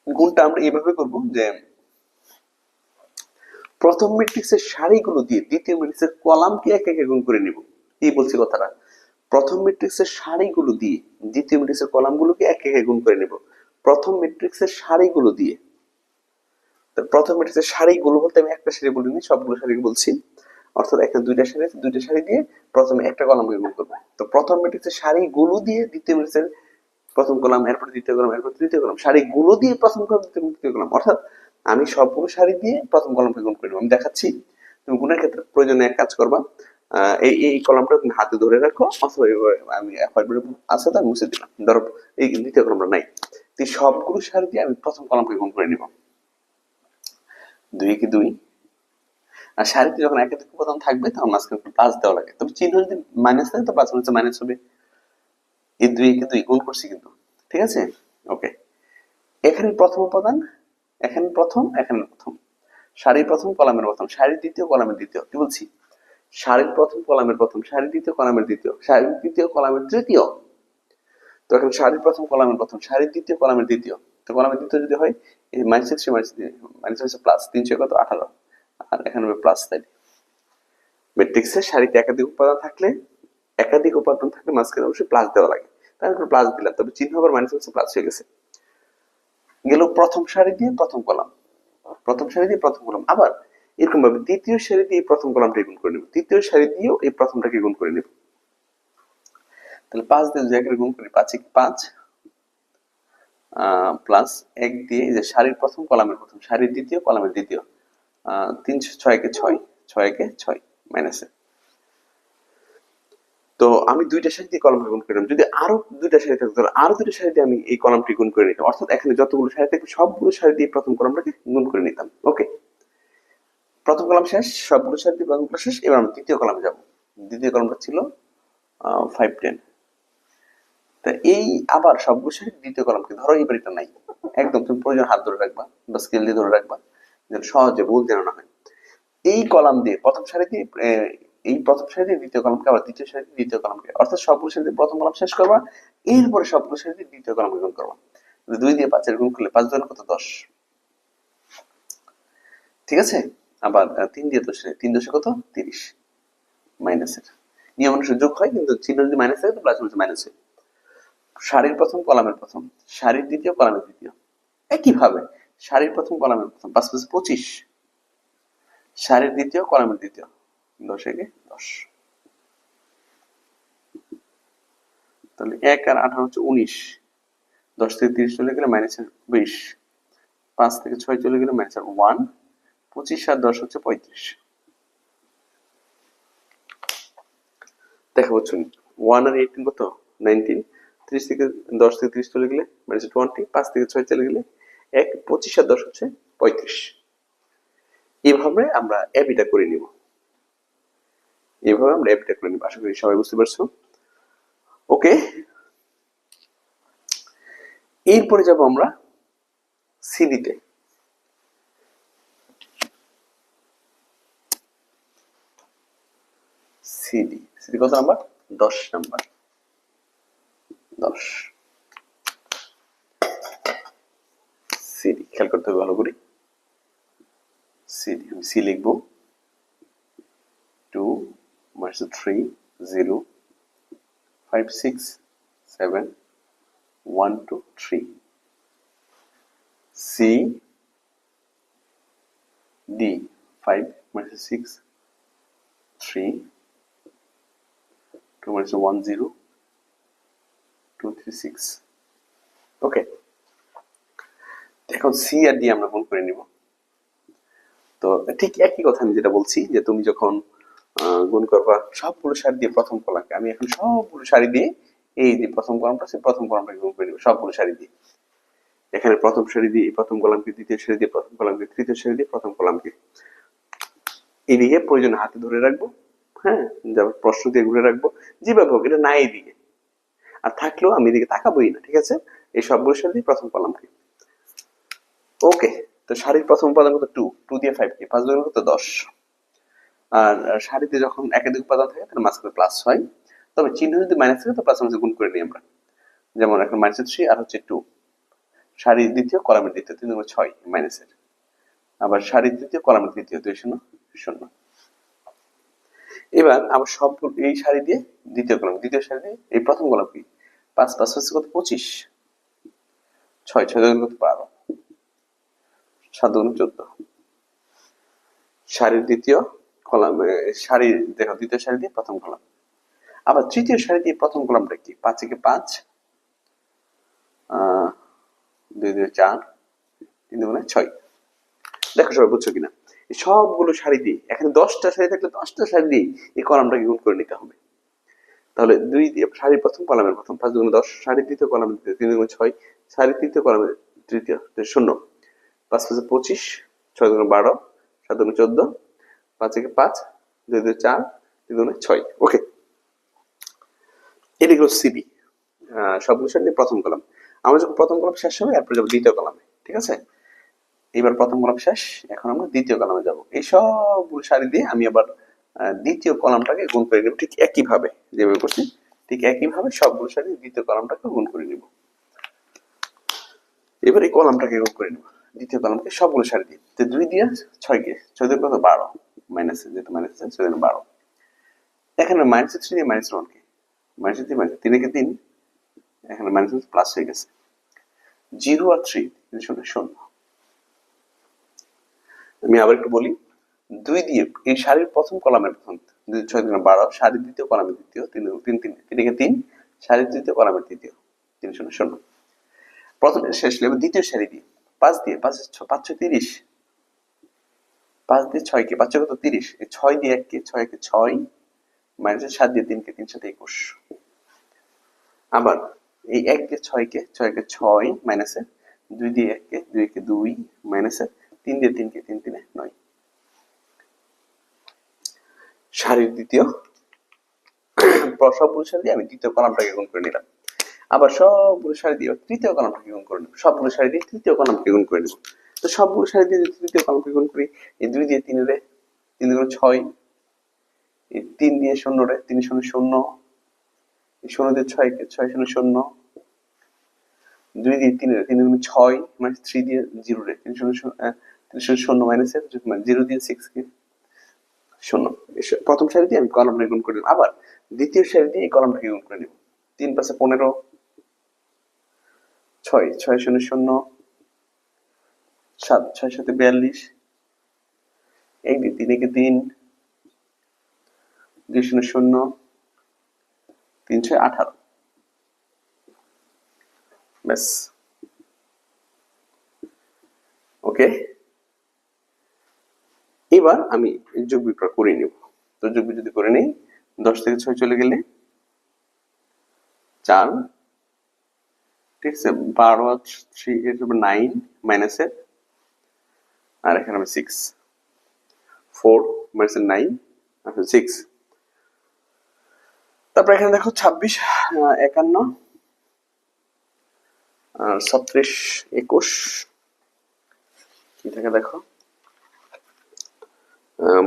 Speaker 1: গুণটা আমরা এইভাবে করবো যে প্রথম ম্যাট্রিক্সের সারিগুলো দিয়ে দ্বিতীয় ম্যাট্রিক্সের কলামকে একে একে গুণ করে নিব। কি বলছি কথাটা? প্রথম ম্যাট্রিক্সের সারিগুলো দিয়ে দ্বিতীয় ম্যাট্রিক্সের কলামগুলোকে একে একে গুণ করে নিব। প্রথম ম্যাট্রিক্সের সারিগুলো দিয়ে, প্রথম ম্যাট্রিক্সের সারিগুলো বলতে আমি একটা সারি বলিনি, সবগুলো সারি বলছি। অর্থাৎ একটা দুইটা সারি আছে, দুইটা সারি দিয়ে প্রথমে একটা কলামকে গুণ করবো। তো প্রথম ম্যাট্রিক্সের সারিগুলো দিয়ে দ্বিতীয় ম্যাট্রিক্সের প্রথম কলাম, এরপর দ্বিতীয় কলাম, এরপর তৃতীয় কলাম, সারিগুলো দিয়ে প্রথম কলাম, দ্বিতীয় কলাম। অর্থাৎ আমি সবগুলো সারি দিয়ে প্রথম কলামকে গুণ করে নেব। আমি দেখাচ্ছি। তুমি গুণের ক্ষেত্রে প্রয়োজনে এক কাজ করবা, এই কলামটা তুমি হাতে ধরে রাখো, অথবা আমি আছে তো মুছে দিলাম। ধরো এই দ্বিতীয় কলামটা নাই, সবগুলো সারি দিয়ে আমি প্রথম কলামকে গুণ করে নিব। 2 কি 2, আর সারিতে যখন একাধিক উপাদান থাকবে তখন মাঝখানে প্লাস দেওয়া লাগে। তবে চিহ্ন যদি মাইনাস থাকে তো প্লাস হচ্ছে মাইনাস হবে। এই 2 কে 2 গুণ করছি কিন্তু, ঠিক আছে? ওকে, এখানে প্রথম উপাদান, এখানে প্রথম, এখানে প্রথম, সারির প্রথম কলামের প্রথম, সারির দ্বিতীয় কলামের দ্বিতীয়। কি বলছি? সারির প্রথম কলামের প্রথম, সারির দ্বিতীয় কলামের দ্বিতীয়, সারির দ্বিতীয় কলামের তৃতীয়। তো এখন সারির প্রথম কলামের প্রথম, সারির দ্বিতীয় কলামের দ্বিতীয়। তো কলামের দ্বিতীয় যদি হয় এই মাইনাস 3 মাইনাস হচ্ছে প্লাস 3 কত 18, আর এখানে হবে প্লাস। তাই ম্যাট্রিক্সের সারিতে একাধিক উপাদান থাকলে মাঝখানে অবশ্যই প্লাস দেওয়া লাগে। তার উপর প্লাস দিলাম, তবে চিহ্ন আবার মাইনাস হচ্ছে প্লাস হয়ে গেছে। গেল প্রথম সারি দিয়ে প্রথম কলাম, প্রথম সারি দিয়ে প্রথম কলাম। আবার এরকম ভাবে দ্বিতীয় সারি দিয়ে প্রথম কলামটা গুণ করে নেব, তৃতীয় সারি দিয়েও এই প্রথমটাকে গুণ করে নেব। তাহলে 5 দিয়ে যদি একের গুণ করি 5 5 প্লাস 1 দিয়ে যে সারির প্রথম কলামের প্রথম, সারির দ্বিতীয় কলামের দ্বিতীয়, 3 6 কে 6, 6 কে 6 মাইনাস। তো আমি দুইটা সারি দিয়ে কলামকে গুণ করলাম। যদি আরো দুইটা সারি থাকতো তাহলে আরো দুইটা সারি দিয়ে আমি এই কলামটি গুণ করে নিতাম। অর্থাৎ এখানে যতগুলো সারি থাকবে সবগুলো সারি দিয়ে প্রথম কলামটাকে গুণ করে নিতাম। ওকে, প্রথম কলাম শেষ, সবগুলো সারি দিয়ে প্রথম কলাম শেষ। এবার আমরা দ্বিতীয় কলামে যাব। দ্বিতীয় কলামটা ছিল 5 10। তা এই আবার সবগুলো সারি দ্বিতীয় কলামকে ধরো, এবার এটা নাই, একদম তুমি প্রয়োজন হাত ধরে রাখবা বা স্কেল দিয়ে ধরে রাখবা, যেন সহজে ভুল যেন না হয়। এই কলাম দিয়ে প্রথম সারি দিয়ে এই প্রথম সারি দিয়ে দ্বিতীয় কলামকে, আবার দ্বিতীয় সারি দিয়ে দ্বিতীয় কলামকে, অর্থাৎ সবগুলো সারি দিয়ে প্রথম কলাম শেষ করবা, এরপরে সবগুলো সারি দিয়ে দ্বিতীয় কলামকে গুণ করবা। 2 দিয়ে 5 এর গুণ করলে 5 2 কত 10, ঠিক আছে? আবার 3 দিয়ে 10, 3 10 কত 30 মাইনাসের নিয়ম অনুসারে যোগ হয়, কিন্তু চিহ্ন যদি মাইনাস থাকে তো প্লাস হচ্ছে মাইনাস হয়। সারির প্রথম কলামের প্রথম, সারির দ্বিতীয় কলামের দ্বিতীয়। একইভাবে সারির প্রথম কলামের প্রথম 5 5 25, সারির দ্বিতীয় কলামের দ্বিতীয় 10 একে 10। তাহলে 1 আর 18 হচ্ছে 19, 10 থেকে 30 চলে গেলে মাইনাস 20, 5 থেকে 6 চলে গেলে ম্যাচ 1, 25 আর 10 হচ্ছে 35। দেখা হচ্ছে 1 আর 18 কত 19, 30 থেকে 10 থেকে 30 চলে গেলে ম্যাচ 20, 5 থেকে 6 চলে গেলে 1, 25 আর 10 হচ্ছে 35। এভাবে আমরা এবিটা করে নিব, এভাবে আমরা এবিটা করে নিব। আশা করি সবাই বুঝতে পারছো। ওকে, এরপরে যাব আমরা সিডিতে। সিডি কত নাম্বার? 10 নাম্বার। 10 সিডি খেয়াল করতে হবে ভালো করে। সিডি আমি সি লিখবো 2 3 0 5 6 7 1 2 3 C D 5 6 3 2 1 0 2 3 6। ওকে, এখন সি আর ডি আমরা গুণ করে নিব। তো ঠিক একই কথা আমি যেটা বলছি যে তুমি যখন গুণ করবা সবগুলো সারি দিয়ে প্রথম কলামকে, আমি এখন সবগুলো সারি দিয়ে এই যে প্রথম কলামটা আছে প্রথম কলামটাকে গুণ করে নিব সবগুলো সারি দিয়ে। এখানে প্রথম সারি দিয়ে প্রথম কলামকে, দ্বিতীয় সারি দিয়ে প্রথম কলামকে, তৃতীয় সারি দিয়ে প্রথম কলামকে। এদিকে প্রয়োজনে হাতে ধরে রাখবো, হ্যাঁ, যেমন প্রশ্ন দিয়ে ঘুরে রাখবো, যেভাবে হোক এটা নাই এদিকে, আর থাকলেও আমি এদিকে তাকাবোই না, ঠিক আছে। এই সবগুলো সারি দিয়ে প্রথম কলামকে। ওকে, তো সারির প্রথম উপাদান কত? 2 দিয়ে 5 কে 5 গুণ কত? 10। আর সারিতে যখন একাধিক উপাদান থাকে তাহলে মাঝখানে প্লাস হয়, তবে চিহ্ন যদি মাইনাস থাকে তো প্লাস মাইনাস গুণ করে নিই আমরা। যেমন এখন -3 আর হচ্ছে 2, সারির দ্বিতীয় কলামের দ্বিতীয় 3 গুণ 6 মাইনাসের, আবার সারির তৃতীয় কলামের তৃতীয় 2 0 0। এবার আবার সবগুলো এই সারি দিয়ে দ্বিতীয় কলাম, দ্বিতীয় সারি দিয়ে এই প্রথম কলাম কি 5 5 হচ্ছে কত? 25, 6 6 গুণ কত? 12, 7 গুণ 14। সারির দ্বিতীয় কলাম, সারি দেখো দ্বিতীয় সারি দিয়ে প্রথম কলাম, আবার তৃতীয় সারি দিয়ে প্রথম কলামটা কি 5 থেকে 5 2 2 4 3 2 6। দেখো সবাই বুঝছো কিনা? সবগুলো সারি দিয়ে এখানে 10টা সারি থাকলে 10টা সারি দিয়ে এই কলামটাকে গুণ করে নিতে হবে। তাহলে 2 দিয়ে সারির প্রথম কলামের প্রথম 5 গুণ 10, সারির দ্বিতীয় কলামের দ্বিতীয় 3 গুণ 6, সারির তৃতীয় কলামের তৃতীয় 0, 5 5 25, 6 গুণ 12, 7 গুণ 14, 5 থেকে 5 2 2 4 3 গুণ 6। ওকে, এটা হলো সিবি, সবগুলো সারি দিয়ে প্রথম কলাম। আমরা যখন প্রথম কলাম শেষ হবে এরপর যাবো দ্বিতীয় কলামে, ঠিক আছে। এবার প্রথম কলাম শেষ, এখন আমরা দ্বিতীয় কলামে যাব। এই সবগুলো সারি দিয়ে আমি আবার দ্বিতীয় কলামটাকে গুণ করে নেব ঠিক একই ভাবে যেভাবে করছি, ঠিক একই ভাবে সবগুলো সারি দ্বিতীয় কলামটাকে গুণ করে নেব। এবার এই কলামটাকে গুণ করে নেব দ্বিতীয় কলামকে সবগুলো সারি দিয়ে। তো 2 দিয়ে 6 কে 6 দিয়ে কত? 12, মাইনাস যেহেতু মাইনাস আছে সেজন্য 12। এখানে -3 দিয়ে -1 কে -3 3 কে 3, এখানে মাইনাস প্লাস হয়ে গেছে। 0 আর 3 0। আমি আবার একটু বলি, 2 দিয়ে এই সারির প্রথম কলামের প্রথম 2 6 3 12, সারির দ্বিতীয় কলামের দ্বিতীয় 3 3 3 কে 3, সারির তৃতীয় কলামের তৃতীয় 3 0 0। প্রথম শেষ লেবে দ্বিতীয় সারি দিয়ে 5 দিয়ে 5 5 6 30, 5 দিয়ে 6 কে 5 কত? 30, এই 6 দিয়ে 1 কে 6 কে 6 মাইনাস 7 দিয়ে 3 কে 3 7 21। আবার এই 1 দিয়ে 6 কে 6 মাইনাসে 2 দিয়ে 1 কে 2 কে 2 মাইনাসে 3 দিয়ে 3 কে 3 3 9। সারির দ্বিতীয় সবগুলো সারি দিয়ে আমি দ্বিতীয় কলামটাকে গুণ করে নিলাম। আবার সবগুলো সারি দিয়ে তৃতীয় কলামটাকে গুণ করে নেব, সবগুলো সারি দিয়ে তৃতীয় কলামকে গুণ করে নেব। তো সবগুলো সারি দিয়ে যদি তৃতীয় কলামকে গুণ করি, এই 2 দিয়ে 3 রে 3 গুণ 6, এই 3 দিয়ে 0 রে 3 0 0, এই 0 দিয়ে 6 কে 6 0 0, 2 দিয়ে 3 রে 3 গুণ 6, মানে 3 দিয়ে 0 রে 3 0 0 মাইনাস 0 দিয়ে 6 কে 0। প্রথম সারি দিয়ে আমি কলামটাকে গুণ করে নিলাম, আবার দ্বিতীয় সারি দিয়ে এই কলামটাকে গুণ করে নেব। 3 5 15, 6 6 0 0, 7 6 7 42, 1 দিয়ে 3 কে 3, 2 0 0, 3 6 18। ব্যাস, ওকে, এবার আমি যোগ বিক্রয় করে নিব। তো যোগ যদি করে নিই, 10 থেকে 6 চলে গেলে 4, ঠিক আছে, 12 3 9 মাইনাসের, আর এখানে আমি 6 4 মাইনাসের 9 আচ্ছা 6। তারপর এখানে দেখো 26 51 আর 36 21 কি থাকে দেখো,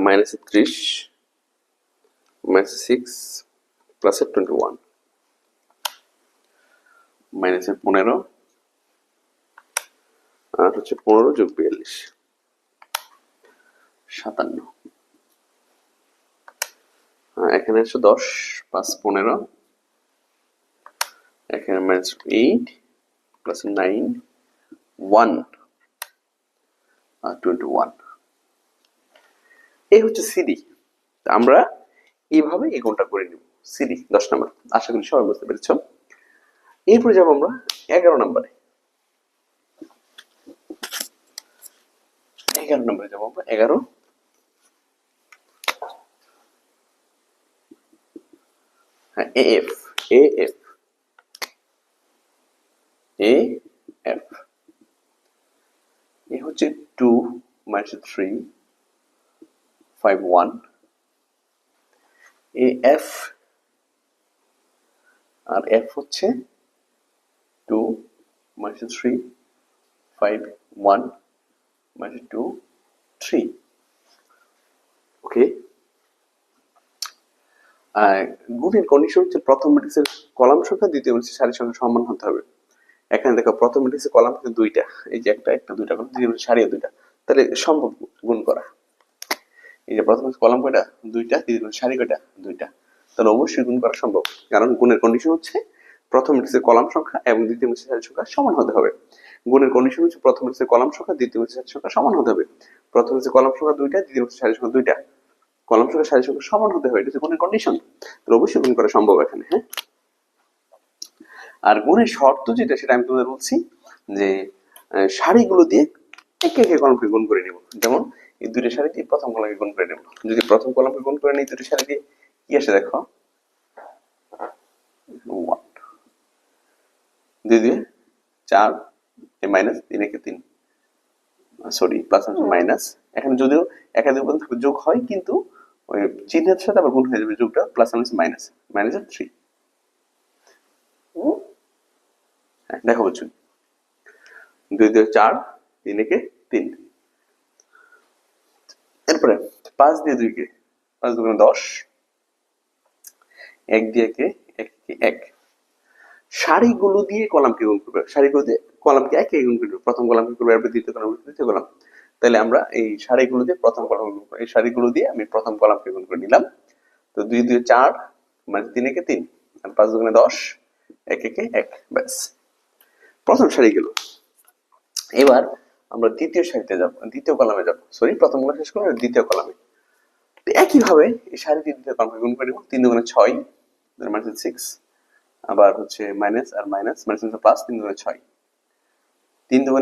Speaker 1: মাইনাস 30 মাইনাস 6 প্লাস 21 মাইনাস 15 আর হচ্ছে 15 যোগ 42 57। এখানে হচ্ছে 10 5 15, এখানে মাইনাস 8 প্লাস 9 1 আর 21। এই হচ্ছে সিডি। আমরা এইভাবে এই গুণটা করে নিব, সিডি 10 নম্বর। আশা করি সবাই বুঝতে পেরেছ। এরপরে যাবো আমরা 11 নম্বরে। 11 নম্বরে যাবো আমরা। 11 হ্যাঁ, এএফ এএফ এএফ এ হচ্ছে 2 মাইনাস 3 5 1 এএফ আর এফ হচ্ছে 2 মাইনাস 3 5 1 মাইনাস 2 3। ওকে, গুণের কন্ডিশন হচ্ছে প্রথম ম্যাট্রিক্সের কলাম সংখ্যা দ্বিতীয় ম্যাট্রিক্সের সারির সংখ্যা সমান হতে হবে। এখানে দেখো প্রথম ম্যাট্রিক্সের কলাম কিন্তু দুইটা, এই যে একটা একটা দুইটা করে, দ্বিতীয় ম্যাট্রিক্সের সারিও দুইটা, তাহলে সম্ভব গুণ করা। এই যে প্রথম কলাম কয়টা, দুইটা, দ্বিতীয় ম্যাট্রিক্সের সারি কয়টা, দুইটা, তাহলে অবশ্যই গুণ করা সম্ভব। কারণ গুণের কন্ডিশন হচ্ছে প্রথম ম্যাট্রিক্সের কলাম সংখ্যা এবং দ্বিতীয় ম্যাট্রিক্সের সারির সংখ্যা সমান হতে হবে। গুণের কন্ডিশন হচ্ছে প্রথম ম্যাট্রিক্সের কলাম সংখ্যা দ্বিতীয় ম্যাট্রিক্সের সারির সংখ্যা সমান হতে হবে। প্রথম ম্যাট্রিক্সের কলাম সংখ্যা দুইটা, দ্বিতীয় ম্যাট্রিক্সের সারির সংখ্যা দুইটা, কলাম সংখ্যা সারির সংখ্যা সমান হতে হবে, এটা হচ্ছে গুণের কন্ডিশন। তাহলে অবশ্যই গুণ করা সম্ভব এখানে। হ্যাঁ, আর গুণের শর্ত যেটা, সেটা আমি তোমাদের বলছি যে সারিগুলো দিয়ে একে একে কলামকে গুণ করে নিব। যেমন এই দুইটা সারি দিয়ে প্রথম কলামকে গুণ করে নেব। যদি প্রথম কলামকে গুণ করে নিই দুটো সারি দিয়ে, কি আসে দেখো, 1 2 2 4 মাইনাস 3 একে 3, সরি প্লাস মাইনাস। এখানে যদিও একাধিক উপাদান থাকলে যোগ হয়, কিন্তু ওই চিহ্নের সাথে আবার গুণ হয়ে যাবে, যোগটা প্লাস মাইনাস মাইনাস 3। দেখো বুঝছো, 2 2 4 3 একে 3। এরপরে 5 দিয়ে 2 কে 5 2 10, 1 দিয়ে কে 1 কে 1। সারিগুলো দিয়ে কলামকে গুণ করবে, সারিগুলো দিয়ে কলামকে একে গুণ করবে। প্রথম কলামকে করবে, এরপর দ্বিতীয় কলাম, তৃতীয় কলাম। তাহলে আমরা এই সারিগুলো দিয়ে প্রথম কলাম গুণ করব। এই সারিগুলো দিয়ে আমি প্রথম কলামকে গুণ করে নিলাম। তো 2 2 4 মানে 3 একে 3 আর 5 2 10, 1 একে 1, ব্যাস প্রথম সারি গেল। এবার আমরা দ্বিতীয় সারিতে যাব, দ্বিতীয় কলামে যাব, সরি প্রথম কলাম শেষ করলাম, দ্বিতীয় কলামে। একইভাবে এই সারি দ্বিতীয় কলামকে গুণ করে নেব। 3 2 6 মানে 6, আবার হচ্ছে মাইনাস আর মাইনাস মাইনাস প্লাস, 3 2 6 3 2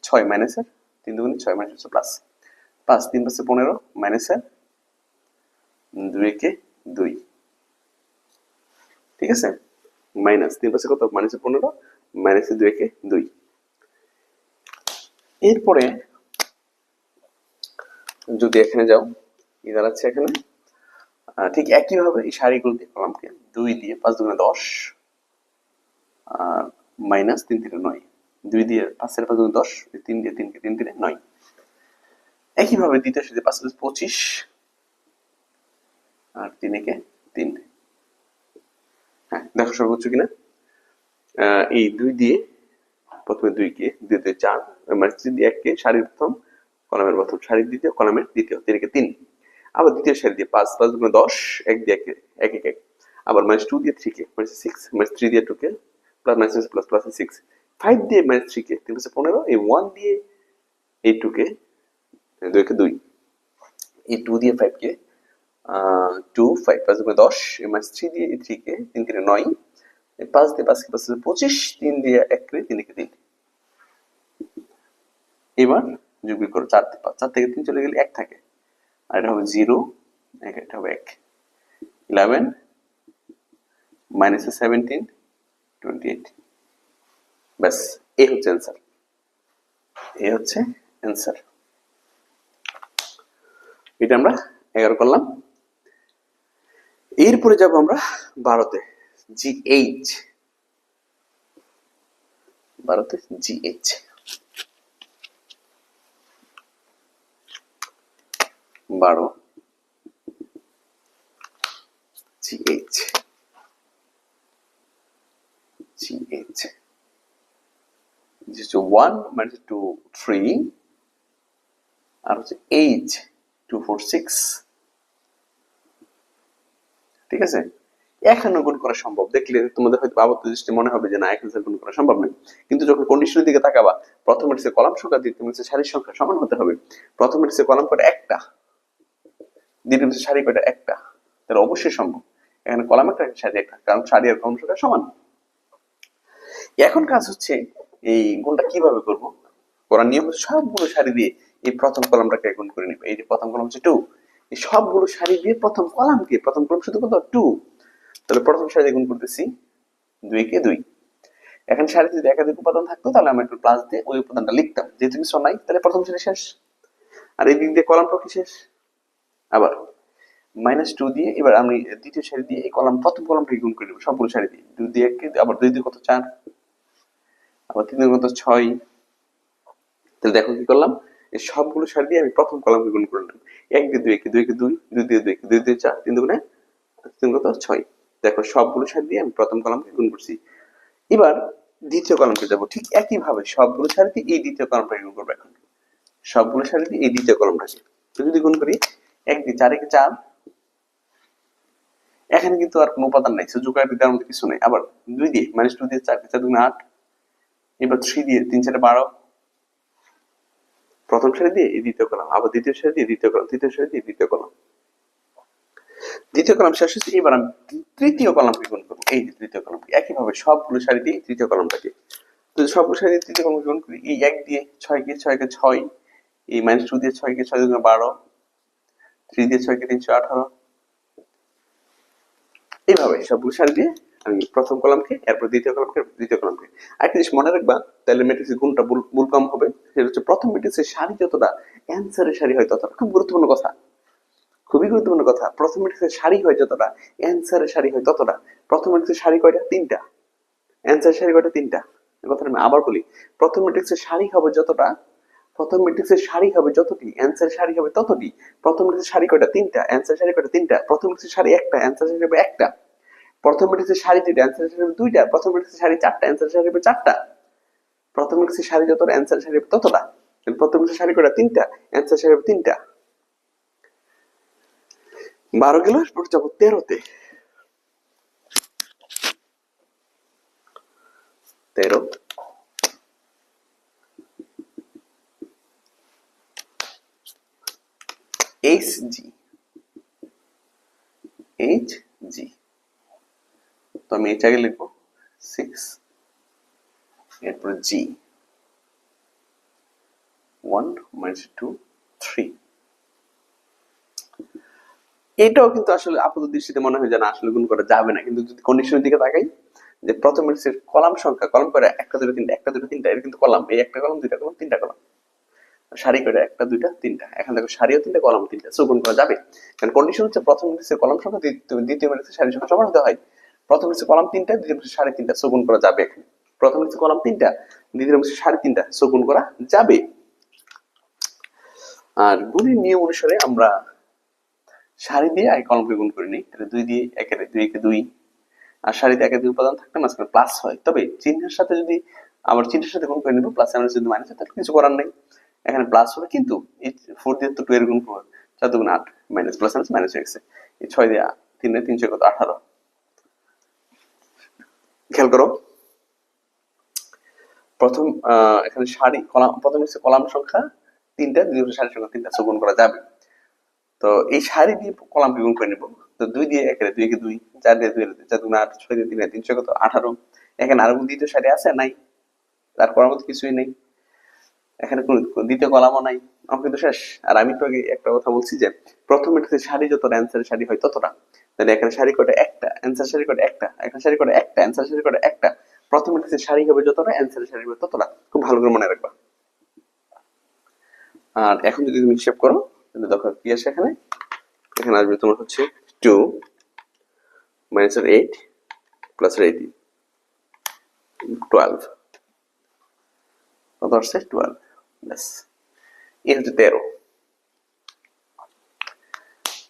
Speaker 1: 6 মাইনাসের, 3 2 6 মাইনাস প্লাস 5 3 5 15 মাইনাসের 2 একে 2, ঠিক আছে, মাইনাস 3 5 কত, মাইনাস 15 মাইনাস 2 একে 2। এরপরে যদি এখানে যাও, কি দাঁড়াচ্ছে এখানে, ঠিক একইভাবে এই সারিগুলো দিয়ে কলামকে 2 দিয়ে 5 2 10 আর মাইনাস 3 3 9, 2 দিয়ে 5 এর 5 2 10, 3 দিয়ে 3 কে 3 3 9। একইভাবে দ্বিতীয় সারিতে 5 25 আর 3 একে 3। হ্যাঁ, দেখো সর্বোচ্চ কিনা। এই 2 দিয়ে প্রথমে 2 কে, 2 2 4 মানে 3 দিয়ে 1 কে, সারির প্রথম কলামের প্রথম, সারির দ্বিতীয় কলামের দ্বিতীয়, 3 একে 3। আবার দ্বিতীয় সারি দিয়ে 5 5 2 10, 1 দিয়ে 1 1 1, আবার মাইনাস 2 দিয়ে 3 কে, মাইনাস 6 মাইনাস 3 দিয়ে 2 কে, প্লাস মাইনাস প্লাস প্লাস 6, 5 দিয়ে মাইনাস 3 কে, 3 15, এই 1 দিয়ে এই 2 কে, 2 কে 2, এই 2 দিয়ে 5 কে 2 5 5 2 10, মাইনাস 3 দিয়ে 3 কে, 3 3 9, 5 দিয়ে 5 কে 25, 3 দিয়ে 1 কে, 3 কে 3। এবার যোগ বিয়োগ করো 4 4 থেকে 3 চলে গেলে 1 থাকে, আর এটা হবে 0, এটা হবে 1। 11 - 17 28। ব্যাস, এই হচ্ছে অ্যান্সার, এই হচ্ছে অ্যান্সার। এটা আমরা 11 করলাম। এরপরে যাব আমরা 12তে, GH। 12তে GH, GH, GH, 1 - 2 3, আর হচ্ছে H 2 4 6। ঠিক আছে, এখানে গুণ করা সম্ভব। দেখলে তোমাদের হয়তো আপাত দৃষ্টি মনে হবে যে না, এখানে গুণ করা সম্ভব নয়, কিন্তু যখন কন্ডিশনের দিকে তাকাবা, প্রথম ম্যাট্রিক্সের কলাম সংখ্যা দ্বিতীয় ম্যাট্রিক্সের সারির সংখ্যা সমান হতে হবে। প্রথম ম্যাট্রিক্সের কলাম কয়টা? একটা। দ্বিতীয় ম্যাট্রিক্সের সারি কয়টা? একটা। তাহলে অবশ্যই সম্ভব। এখানে কলাম একটা, সারি একটা, কারণ সারি আর কলাম সংখ্যা সমান। এখন কাজ হচ্ছে এই গুণটা কিভাবে করব। করার নিয়ম হচ্ছে সবগুলো সারি দিয়ে এই প্রথম কলামটাকে গুণ করে নিব। এই যে প্রথম কলাম হচ্ছে 2, এই সবগুলো সারি দিয়ে প্রথম কলামকে, প্রথম কলাম শুধু কত? 2। তাহলে প্রথম সারি দিয়ে গুণ করতেছি 2 কে 2। এখন সারিতে যদি একাধিক উপাদান থাকতো তাহলে আমরা একটু প্লাস দিয়ে ওই উপাদানটা লিখতাম, যেহেতু কিছু নাই তাহলে প্রথম সারি শেষ, আর এই দিক দিয়ে কলামটা কি শেষ। আবার -2 দিয়ে এবার আমি দ্বিতীয় সারি দিয়ে এই কলাম, প্রথম কলামটাকে গুণ করে নেব সবগুলো সারি দিয়ে। 2 দিয়ে 1, আবার 2 দিয়ে কত? 4, আবার 3 দিয়ে কত? 6। তাহলে দেখো কি করলাম, এই সবগুলো সারি দিয়ে আমি প্রথম কলামকে গুণ করে নিলাম। 1 দিয়ে 2 2 কে 2, 2 দিয়ে 2 2 দিয়ে 4, 3 দুগুণে 3 কত? 6। দেখো সবগুলো সারি দিয়ে আমি প্রথম কলামকে গুণ করছি। এবার দ্বিতীয় কলামকে যাব, ঠিক একই ভাবে সবগুলো সারিতে এই দ্বিতীয় কলামটাকে গুণ করবো। এখন সবগুলো সারিতে এই দ্বিতীয় কলামটাকে তো যদি গুণ করি, 1 দিয়ে 4 একে 4, এখানে কিন্তু আর কোনো উপাদান নাই, যোগাকার দেওয়ার মধ্যে কিছু নেই। আবার 2 দিয়ে -2 দিয়ে 4 কে 4 দুগুণে 8, এবার 3 দিয়ে 3 4 12, প্রথম সারি দিয়ে এই দ্বিতীয় কলাম, আবার দ্বিতীয় সারি দিয়ে দ্বিতীয় কলাম, তৃতীয় সারি দিয়ে দ্বিতীয় কলাম, দ্বিতীয় কলাম শেষ হচ্ছে। এবার আমি তৃতীয় কলামকে গুণ করবো, এই যে তৃতীয় কলামকে একইভাবে সবগুলো সারি দিয়ে তৃতীয় কলামটাকে। তো সবগুলো সারি দিয়ে তৃতীয় কলামকে গুণ করি, এই 1 দিয়ে 6 কে 6 কে 6, এই -2 দিয়ে 6 কে 6 দুগুণে 12, 3 দিয়ে 6 কে 318, এইভাবে সবগুলো সারি দিয়ে আমি প্রথম কলামকে, এরপর দ্বিতীয় কলামকে, দ্বিতীয় কলামকে। আরেকটা জিনিস মনে রাখবা, তাহলে ম্যাট্রিক্সের গুণটা ভুল কম হবে। সেটা হচ্ছে প্রথম ম্যাট্রিক্সের সারি যতটা, অ্যান্সারের সারি হয় ততটা। খুব গুরুত্বপূর্ণ কথা, খুবই গুরুত্বপূর্ণ কথা। প্রথম ম্যাট্রিক্সের সারি হয় যতটা, অ্যান্সারের সারি হয় ততটা। প্রথম ম্যাট্রিক্সের সারি কয়টা? 3টা। অ্যান্সারের সারি কয়টা? 3টা। কথাটা আমি আবার বলি, প্রথম ম্যাট্রিক্সের সারি হবে যতটা, প্রথম ম্যাট্রিক্সের সারি হবে যতটি, অ্যান্সারের সারি হবে ততটি। প্রথম ম্যাট্রিক্সের সারি কয়টা? 3টা। অ্যান্সারের সারি কয়টা? 3টা। প্রথম ম্যাট্রিক্সের সারি একটা, অ্যান্সারের সারি হবে একটা। প্রথম ম্যাট্রিক্সের সারি 2টা, অ্যান্সারের সারি হবে 2টা। প্রথম ম্যাট্রিক্সের সারি 4টা, অ্যান্সারের সারি হবে 4টা। প্রথম ম্যাট্রিক্সের সারি যতটা, অ্যান্সারের সারি হবে ততটা। প্রথম ম্যাট্রিক্সের সারি কয়টা? 3টা, অ্যান্সারের সারি হবে 3টা। 12 গেল, এরপর যাবো 13তে। 13, HG, HG। তো আমি এটা আগে লিখবো 6, এরপর G 1 - 2 3। এটাও কিন্তু আসলে আপাত দৃষ্টিতে মনে হয় যে না, আসলে গুণ করা যাবে না, কিন্তু যদি কন্ডিশনের দিকে তাকাই, যে প্রথম ম্যাট্রিক্সের কলাম সংখ্যা, কলাম করে 1 2 3 1 2 3, এর কিন্তু কলাম, এই একটা কলাম, দুইটা কলাম, তিনটা কলাম, সারি করে 1 2 3। এখন দেখো সারিও 3টা, কলাম 3টা, সো গুণ করা যাবে। কারণ কন্ডিশন হচ্ছে প্রথম ম্যাট্রিক্সের কলাম সংখ্যা দ্বিতীয় ম্যাট্রিক্সের সারি সংখ্যা সমান হতে হয়। প্রথম ম্যাট্রিক্সের কলাম 3টা, দ্বিতীয় ম্যাট্রিক্সের সারি 3টা, সো গুণ করা যাবে। এখানে প্রথম ম্যাট্রিক্সের কলাম 3টা, দ্বিতীয় ম্যাট্রিক্সের সারি 3টা, সো গুণ করা যাবে। আর গুণের নিয়ম অনুসারে আমরা সারি দিয়ে আগে কলমকে গুণ করে নিই। তাহলে 2 দিয়ে 1 কে 2, আর সারিতে একাধিক উপাদান থাকলে মাঝখানে প্লাস হয়। তবে চিহ্নের সাথে যদি, আবার চিহ্নের সাথে গুণ করে নিব, প্লাস মাইনাস যদি মাইনাস হয় তাহলে কিছু করার নেই, এখানে প্লাস হবে। কিন্তু এই 4 দিয়ে তো 2 এর গুণ করব, 4 2 8, মাইনাস প্লাস মাইনাস মাইনাস হয়ে গেছে। এই 6 দিয়ে 3 এর 3 6 কত? 18। খেয়াল করো, প্রথম এখানে সারি কলাম, প্রথম হচ্ছে কলাম সংখ্যা 3টা, দ্বিতীয় সারি সংখ্যা 3টা, সো গুণ করা যাবে। তো এই সারি দিয়ে কলামকে গুণ করে নিব। তো 2 দিয়ে 1 2 কে 2, 4 দিয়ে 2 4 2 8, 6 দিয়ে 3 3 কত? 18। এখানে আরো দ্বিতীয় সারি আছে? নাই, তার করার মতো কিছুই নেই। এখানে কোনো দ্বিতীয় কলামও নাই, অঙ্ক কিন্তু শেষ। আর আমি তো আগে একটা কথা বলছি যে প্রথম ম্যাট্রিক্সের সারি যতটা অ্যান্সারের সারি হয় ততটা, তাহলে এখানে সারি কয়টা একটা, অ্যান্সার সারি কয়টা একটা, এখানে সারি কয়টা একটা, অ্যান্সার সারি কয়টা একটা। প্রথম ম্যাট্রিক্সের সারি হবে যতটা, অ্যান্সারের সারি হবে ততটা, খুব ভালো করে মনে রাখবা। আর এখন যদি তুমি হিসাব করো তাহলে দেখো কি আসে এখানে, এখানে আসবে তোমার হচ্ছে 2 minus 8 plus 18 12, কত আসছে 12, ব্যাস। এই হচ্ছে 13,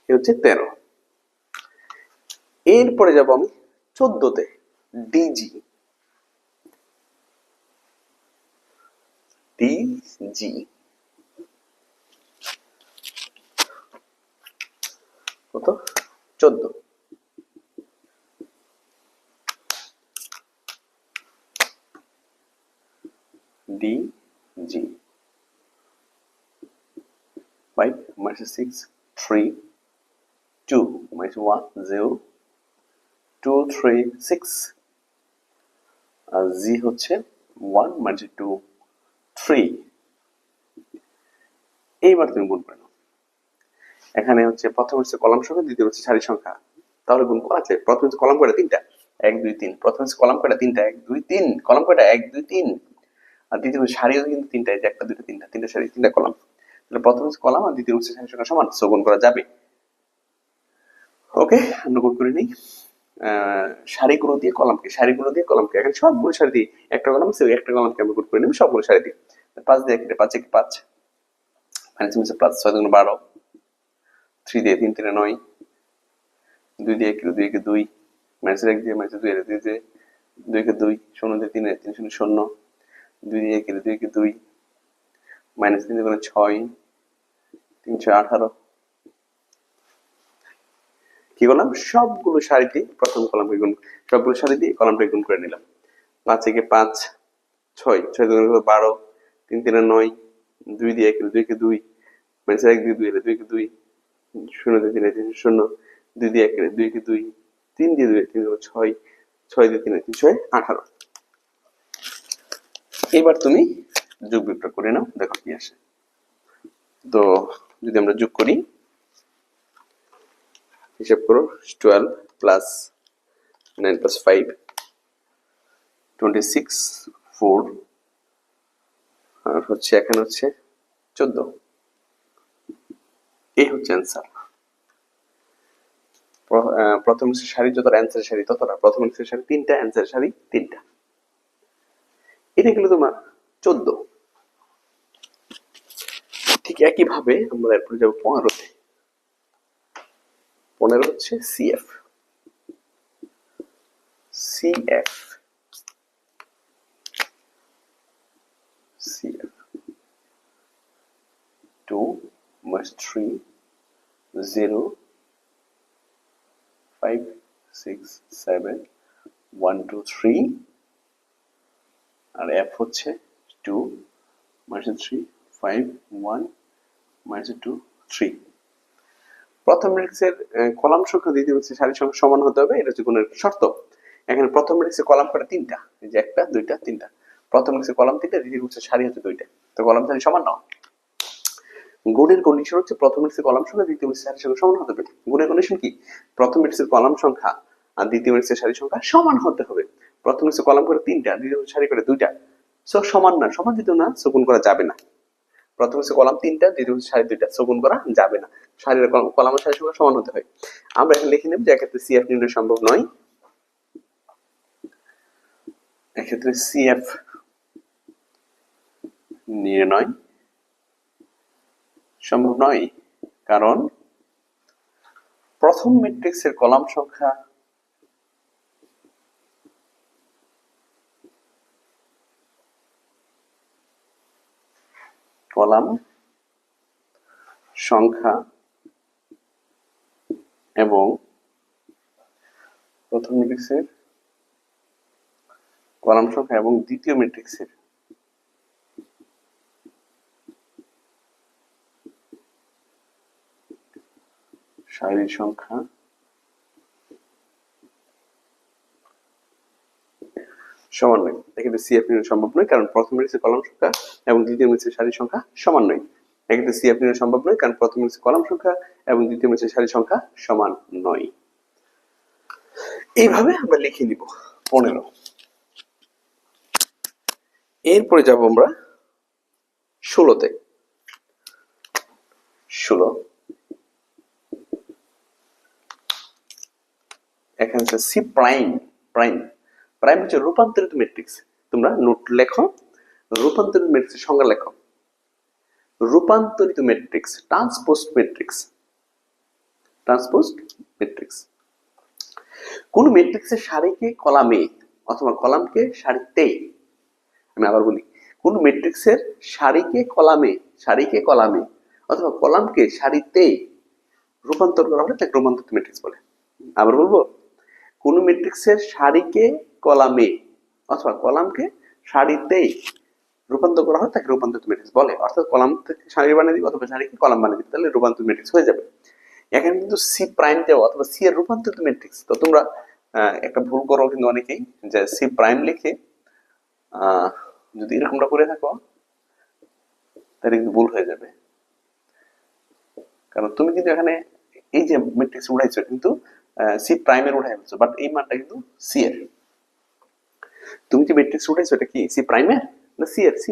Speaker 1: এই হচ্ছে 13। এরপরে যাব আমি 14তে, ডিজি। ডিজি কত 14, ডিজি 5 minus 6 3 2 minus 1 0 2 3 6, আর জি হচ্ছে 1 minus 2 3। এইবার তুমি গুণ করে নাও। এখানে হচ্ছে প্রথম হচ্ছে কলাম সংখ্যা, দ্বিতীয় হচ্ছে সারি সংখ্যা, তাহলে গুণ করা যায়। প্রথম হচ্ছে কলাম কয়টা, তিনটা, 1 2 3। প্রথম হচ্ছে কলাম কয়টা, তিনটা, 1 2 3। কলাম কয়টা, 1 2 3। আর দ্বিতীয় হচ্ছে সারিও কিন্তু তিনটা, এই যে একটা দুটো তিনটা, তিনটা সারি তিনটা কলাম। তাহলে প্রথম হচ্ছে কলাম আর দ্বিতীয় হচ্ছে সারি সংখ্যা সমান, সো গুণ করা যাবে। ওকে, আমরা গুণ করে নিই। সারিগুলো দিয়ে কলামকে, সারিগুলো দিয়ে কলামকে, এখন সবগুলো সারি দিয়ে একটা কলাম আছে, ওই একটা কলামকে আমরা গুণ করে নেব সবগুলো সারি দিয়ে। 5 দিয়ে কেটে 5 একে 5, মাইনাস হচ্ছে প্লাস 6 দুগুণ 12, 3 দিয়ে 3 3 9, 2 দিয়ে 1 2 1 2, মাইনাস 1 দিয়ে মাইনাস 2 2 দিয়ে 2 কে 2, 0 দিয়ে 3 3 0 0, 2 দিয়ে 1 2 1 2, মাইনাস 3 দুগুণ 6, 3 6 18। কি করলাম, সবগুলো সারিতে প্রথম কলামকে গুণ, সবগুলো সারি দিয়ে কলামটাকে গুণ করে নিলাম। 5 একে 5, 6 6 দুগুণ 12, 3 3 9, 2 দিয়ে 1 2 কে 2, মাইনাস 1 দিয়ে 2 2 কে 2, 0 দিয়ে 3 3 0, 2 দিয়ে 1 2 কে 2, 3 দিয়ে 2 3 6, 6 দিয়ে 3 3 6 18। এবার তুমি যোগ বিয়োগটা করে নাও, দেখো কি আসে। তো যদি আমরা যোগ করি, হিসাব করো, 12 প্লাস 9 প্লাস 5 26 4, আর হচ্ছে এখানে হচ্ছে 14। এই হচ্ছে অ্যান্সার। প্রথম সারি যতটা, অ্যান্সারের সারি ততটা। প্রথম সারি তিনটা, অ্যান্সারের সারি তিনটা। এটা গেল তোমার 14। ঠিক একই ভাবে আমরা এরপরে যাবো 15তে। 15 হচ্ছে সিএফ। সিএফ সিএফ 2 minus 3 0 5 6 7 1 2 3, আর এফ হচ্ছে 2 minus 3 5 1 minus 2 3। প্রথম ম্যাট্রিক্সের কলাম সংখ্যা দ্বিতীয় ম্যাট্রিক্সের সারি সংখ্যা সমান হতে হবে, এটা হচ্ছে গুণের শর্ত। এখানে প্রথম ম্যাট্রিক্সের কলাম কয়টা, তিনটা, এই যে একটা দুইটা তিনটা। প্রথম ম্যাট্রিক্সের কলাম তিনটা, দ্বিতীয় ম্যাট্রিক্সের সারি হচ্ছে দুইটা, তো কলাম সারি সমান নাও। গুণের কন্ডিশন হচ্ছে প্রথম ম্যাট্রিক্সের কলাম সংখ্যা দ্বিতীয় ম্যাট্রিক্সের সারি সংখ্যা সমান হতে হবে। গুণের কন্ডিশন কি, প্রথম ম্যাট্রিক্সের কলাম সংখ্যা আর দ্বিতীয় ম্যাট্রিক্সের সারি সংখ্যা সমান হতে হবে। প্রথম ম্যাট্রিক্সের কলাম করে তিনটা, দ্বিতীয় সারি করে দুইটা, সো সমান না, সমান যেহেতু না, সো গুণ করা যাবে না। প্রথম হচ্ছে কলাম তিনটা, দ্বিতীয় হচ্ছে সারি দুইটা, সো গুণ করা যাবে না। সারির কলাম আর সারির সংখ্যা সমান হতে হয়। আমরা এখানে লিখে নেব যে এক্ষেত্রে সিএফ নির্ণয় সম্ভব নয়। এক্ষেত্রে সিএফ নির্ণয় সম্ভব নয়, কারণ প্রথম ম্যাট্রিক্সের কলাম সংখ্যা এবং প্রথম ম্যাট্রিক্সের কলাম সংখ্যা এবং দ্বিতীয় ম্যাট্রিক্সের সারির সংখ্যা সমান নয়। এক্ষেত্রে সিএফ নির্ণয় সম্ভব নয়, কারণ প্রথম ম্যাট্রিক্সের কলাম সংখ্যা এবং দ্বিতীয় ম্যাট্রিক্সের সারির সংখ্যা সমান নয়। এক্ষেত্রে সিএফ নির্ণয় সম্ভব নয়, কারণ প্রথম ম্যাট্রিক্সের কলাম সংখ্যা এবং দ্বিতীয় ম্যাট্রিক্সের সারির সংখ্যা সমান নয়। এইভাবে আমরা লিখে নিব 15। এরপরে যাব আমরা 16-তে। 16 এখানে হচ্ছে সি প্রাইম। প্রাইম প্রাইম হচ্ছে রূপান্তরিত ম্যাট্রিক্স। তোমরা নোট লেখো, রূপান্তরিত ম্যাট্রিক্সের সংজ্ঞা লেখো। রূপান্তরিত ম্যাট্রিক্স, ট্রান্সপোজড ম্যাট্রিক্স। ট্রান্সপোজড ম্যাট্রিক্স কোন ম্যাট্রিক্সের সারিকে কলামে অথবা কলামকে সারিতে, আমি আবার বলি, কোন ম্যাট্রিক্সের সারিকে কলামে অথবা কলামকে সারিতে রূপান্তর করা হলে তাকে রূপান্তরিত ম্যাট্রিক্স বলে। আবার বলবো, কোন ম্যাট্রিক্সের সারিকে কলামে অথবা কলামকে সারিতে রূপান্তর করা হয় তাকে রূপান্তরিত ম্যাট্রিক্স বলে। অর্থাৎ কলাম থেকে সারি বানিয়ে দিবে অথবা সারিকে কলাম বানিয়ে দিবে, তাহলে রূপান্তরিত ম্যাট্রিক্স হয়ে যাবে। এখানে কিন্তু সি প্রাইম দেওয়া অথবা সি এর রূপান্তরিত ম্যাট্রিক্স। তো তোমরা একটা ভুল করো কিন্তু অনেকেই, যে সি প্রাইম লিখে যদি এরকমটা করে থাকো তাহলে কিন্তু ভুল হয়ে যাবে। কারণ তুমি কিন্তু এখানে এই যে ম্যাট্রিক্স উঠাইছো কিন্তু সি প্রাইমের উঠাই ফেলছো, বাট এই মানটা কিন্তু সি এর। তুমি যে ম্যাট্রিক্স উঠাইছো এটা কি সি প্রাইমের না সি এর? সি।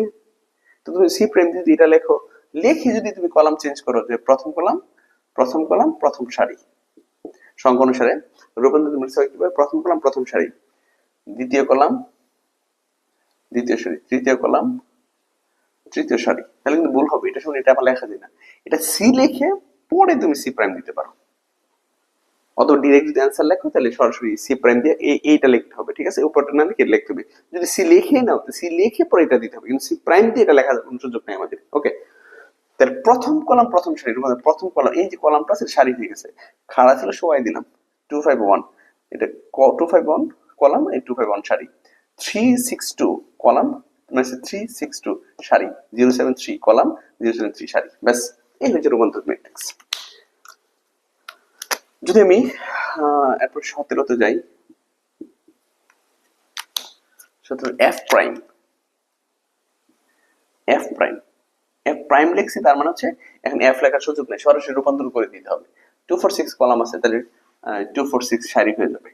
Speaker 1: তো তুমি সি প্রাইম যদি এটা লেখো, লিখে যদি তুমি কলাম চেঞ্জ করো, যে প্রথম কলাম প্রথম সারি, সংখ্যা অনুসারে রূপান্তরিত ম্যাট্রিক্স হয় কিভাবে? প্রথম কলাম প্রথম সারি, দ্বিতীয় কলাম দ্বিতীয় সারি, তৃতীয় কলাম তৃতীয় সারি। তাহলে কিন্তু ভুল হবে, এটা শুনে এটা আমার লেখা যায় না। এটা সি লিখে পরে তুমি সি প্রাইম দিতে পারো, অথবা ডিরেক্ট যদি অ্যান্সার লেখো তাহলে সরাসরি সি প্রাইম দিয়ে এইটা লিখতে হবে, ঠিক আছে? উপরটা না লিখে লিখতে হবে। যদি সি লিখে নাও তো সি লিখে পরে এটা দিতে হবে, কিন্তু সি প্রাইম দিয়ে এটা লেখার কোনো সুযোগ নেই আমাদের। ওকে, তাহলে প্রথম কলাম প্রথম সারি, প্রথম কলাম এই যে কলামটা আছে সারি হয়ে গেছে, খাড়া ছিল সবাই দিলাম 251, এটা 251 কলাম, এই 251 সারি। 362 কলাম মানে 362 সারি, 073 কলাম 073 সারি। ব্যাস, এই হচ্ছে রূপান্তরিত ম্যাট্রিক্স। যদি আমি এরপর 17-তে যাই, 17 F prime. F prime F prime লিখছি, তার মানে হচ্ছে এখন এফ লেখার সুযোগ নেই, সরাসরি রূপান্তর করে দিতে হবে। 246 কলাম আছে, তাহলে 246 সারি হয়ে যাবে।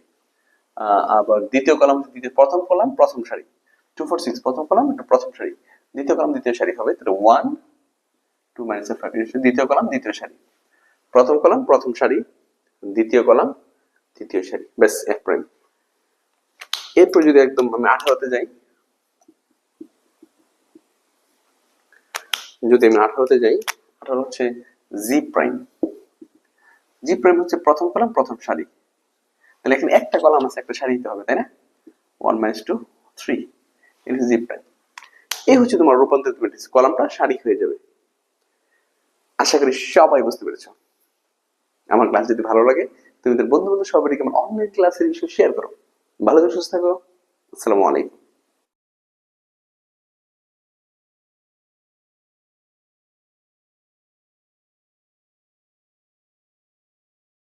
Speaker 1: আবার দ্বিতীয় কলাম, প্রথম কলাম প্রথম সারি, 246 প্রথম কলাম এটা প্রথম সারি, দ্বিতীয় কলাম দ্বিতীয় সারি হবে, তাহলে 1 2 - 5 দ্বিতীয় কলাম দ্বিতীয় সারি, প্রথম কলাম প্রথম সারি, দ্বিতীয় কলাম দ্বিতীয় সারি। ব্যাস, এফ প্রাইম। এরপর যদি একদম আমি 18-তে যাই, যদি আমি 18-তে যাই, 18 হচ্ছে জি প্রাইম। জি প্রাইম হচ্ছে প্রথম কলাম প্রথম সারি, তাহলে এখানে একটা কলাম আছে একটা সারি দিতে হবে, তাই না? 1 - 2 3, এটা জি প্রাইম। এই হচ্ছে তোমার রূপান্তরিত ম্যাট্রিক্স, কলামটা সারি হয়ে যাবে। আশা করি সবাই বুঝতে পেরেছো। আমার ক্লাস যদি ভালো লাগে তুমি তোমাদের বন্ধু বান্ধব সবাইকে আমার অনলাইন ক্লাসের বিষয়ে শেয়ার করো। ভালো থাকো, সুস্থ থাকো। আসসালামু আলাইকুম।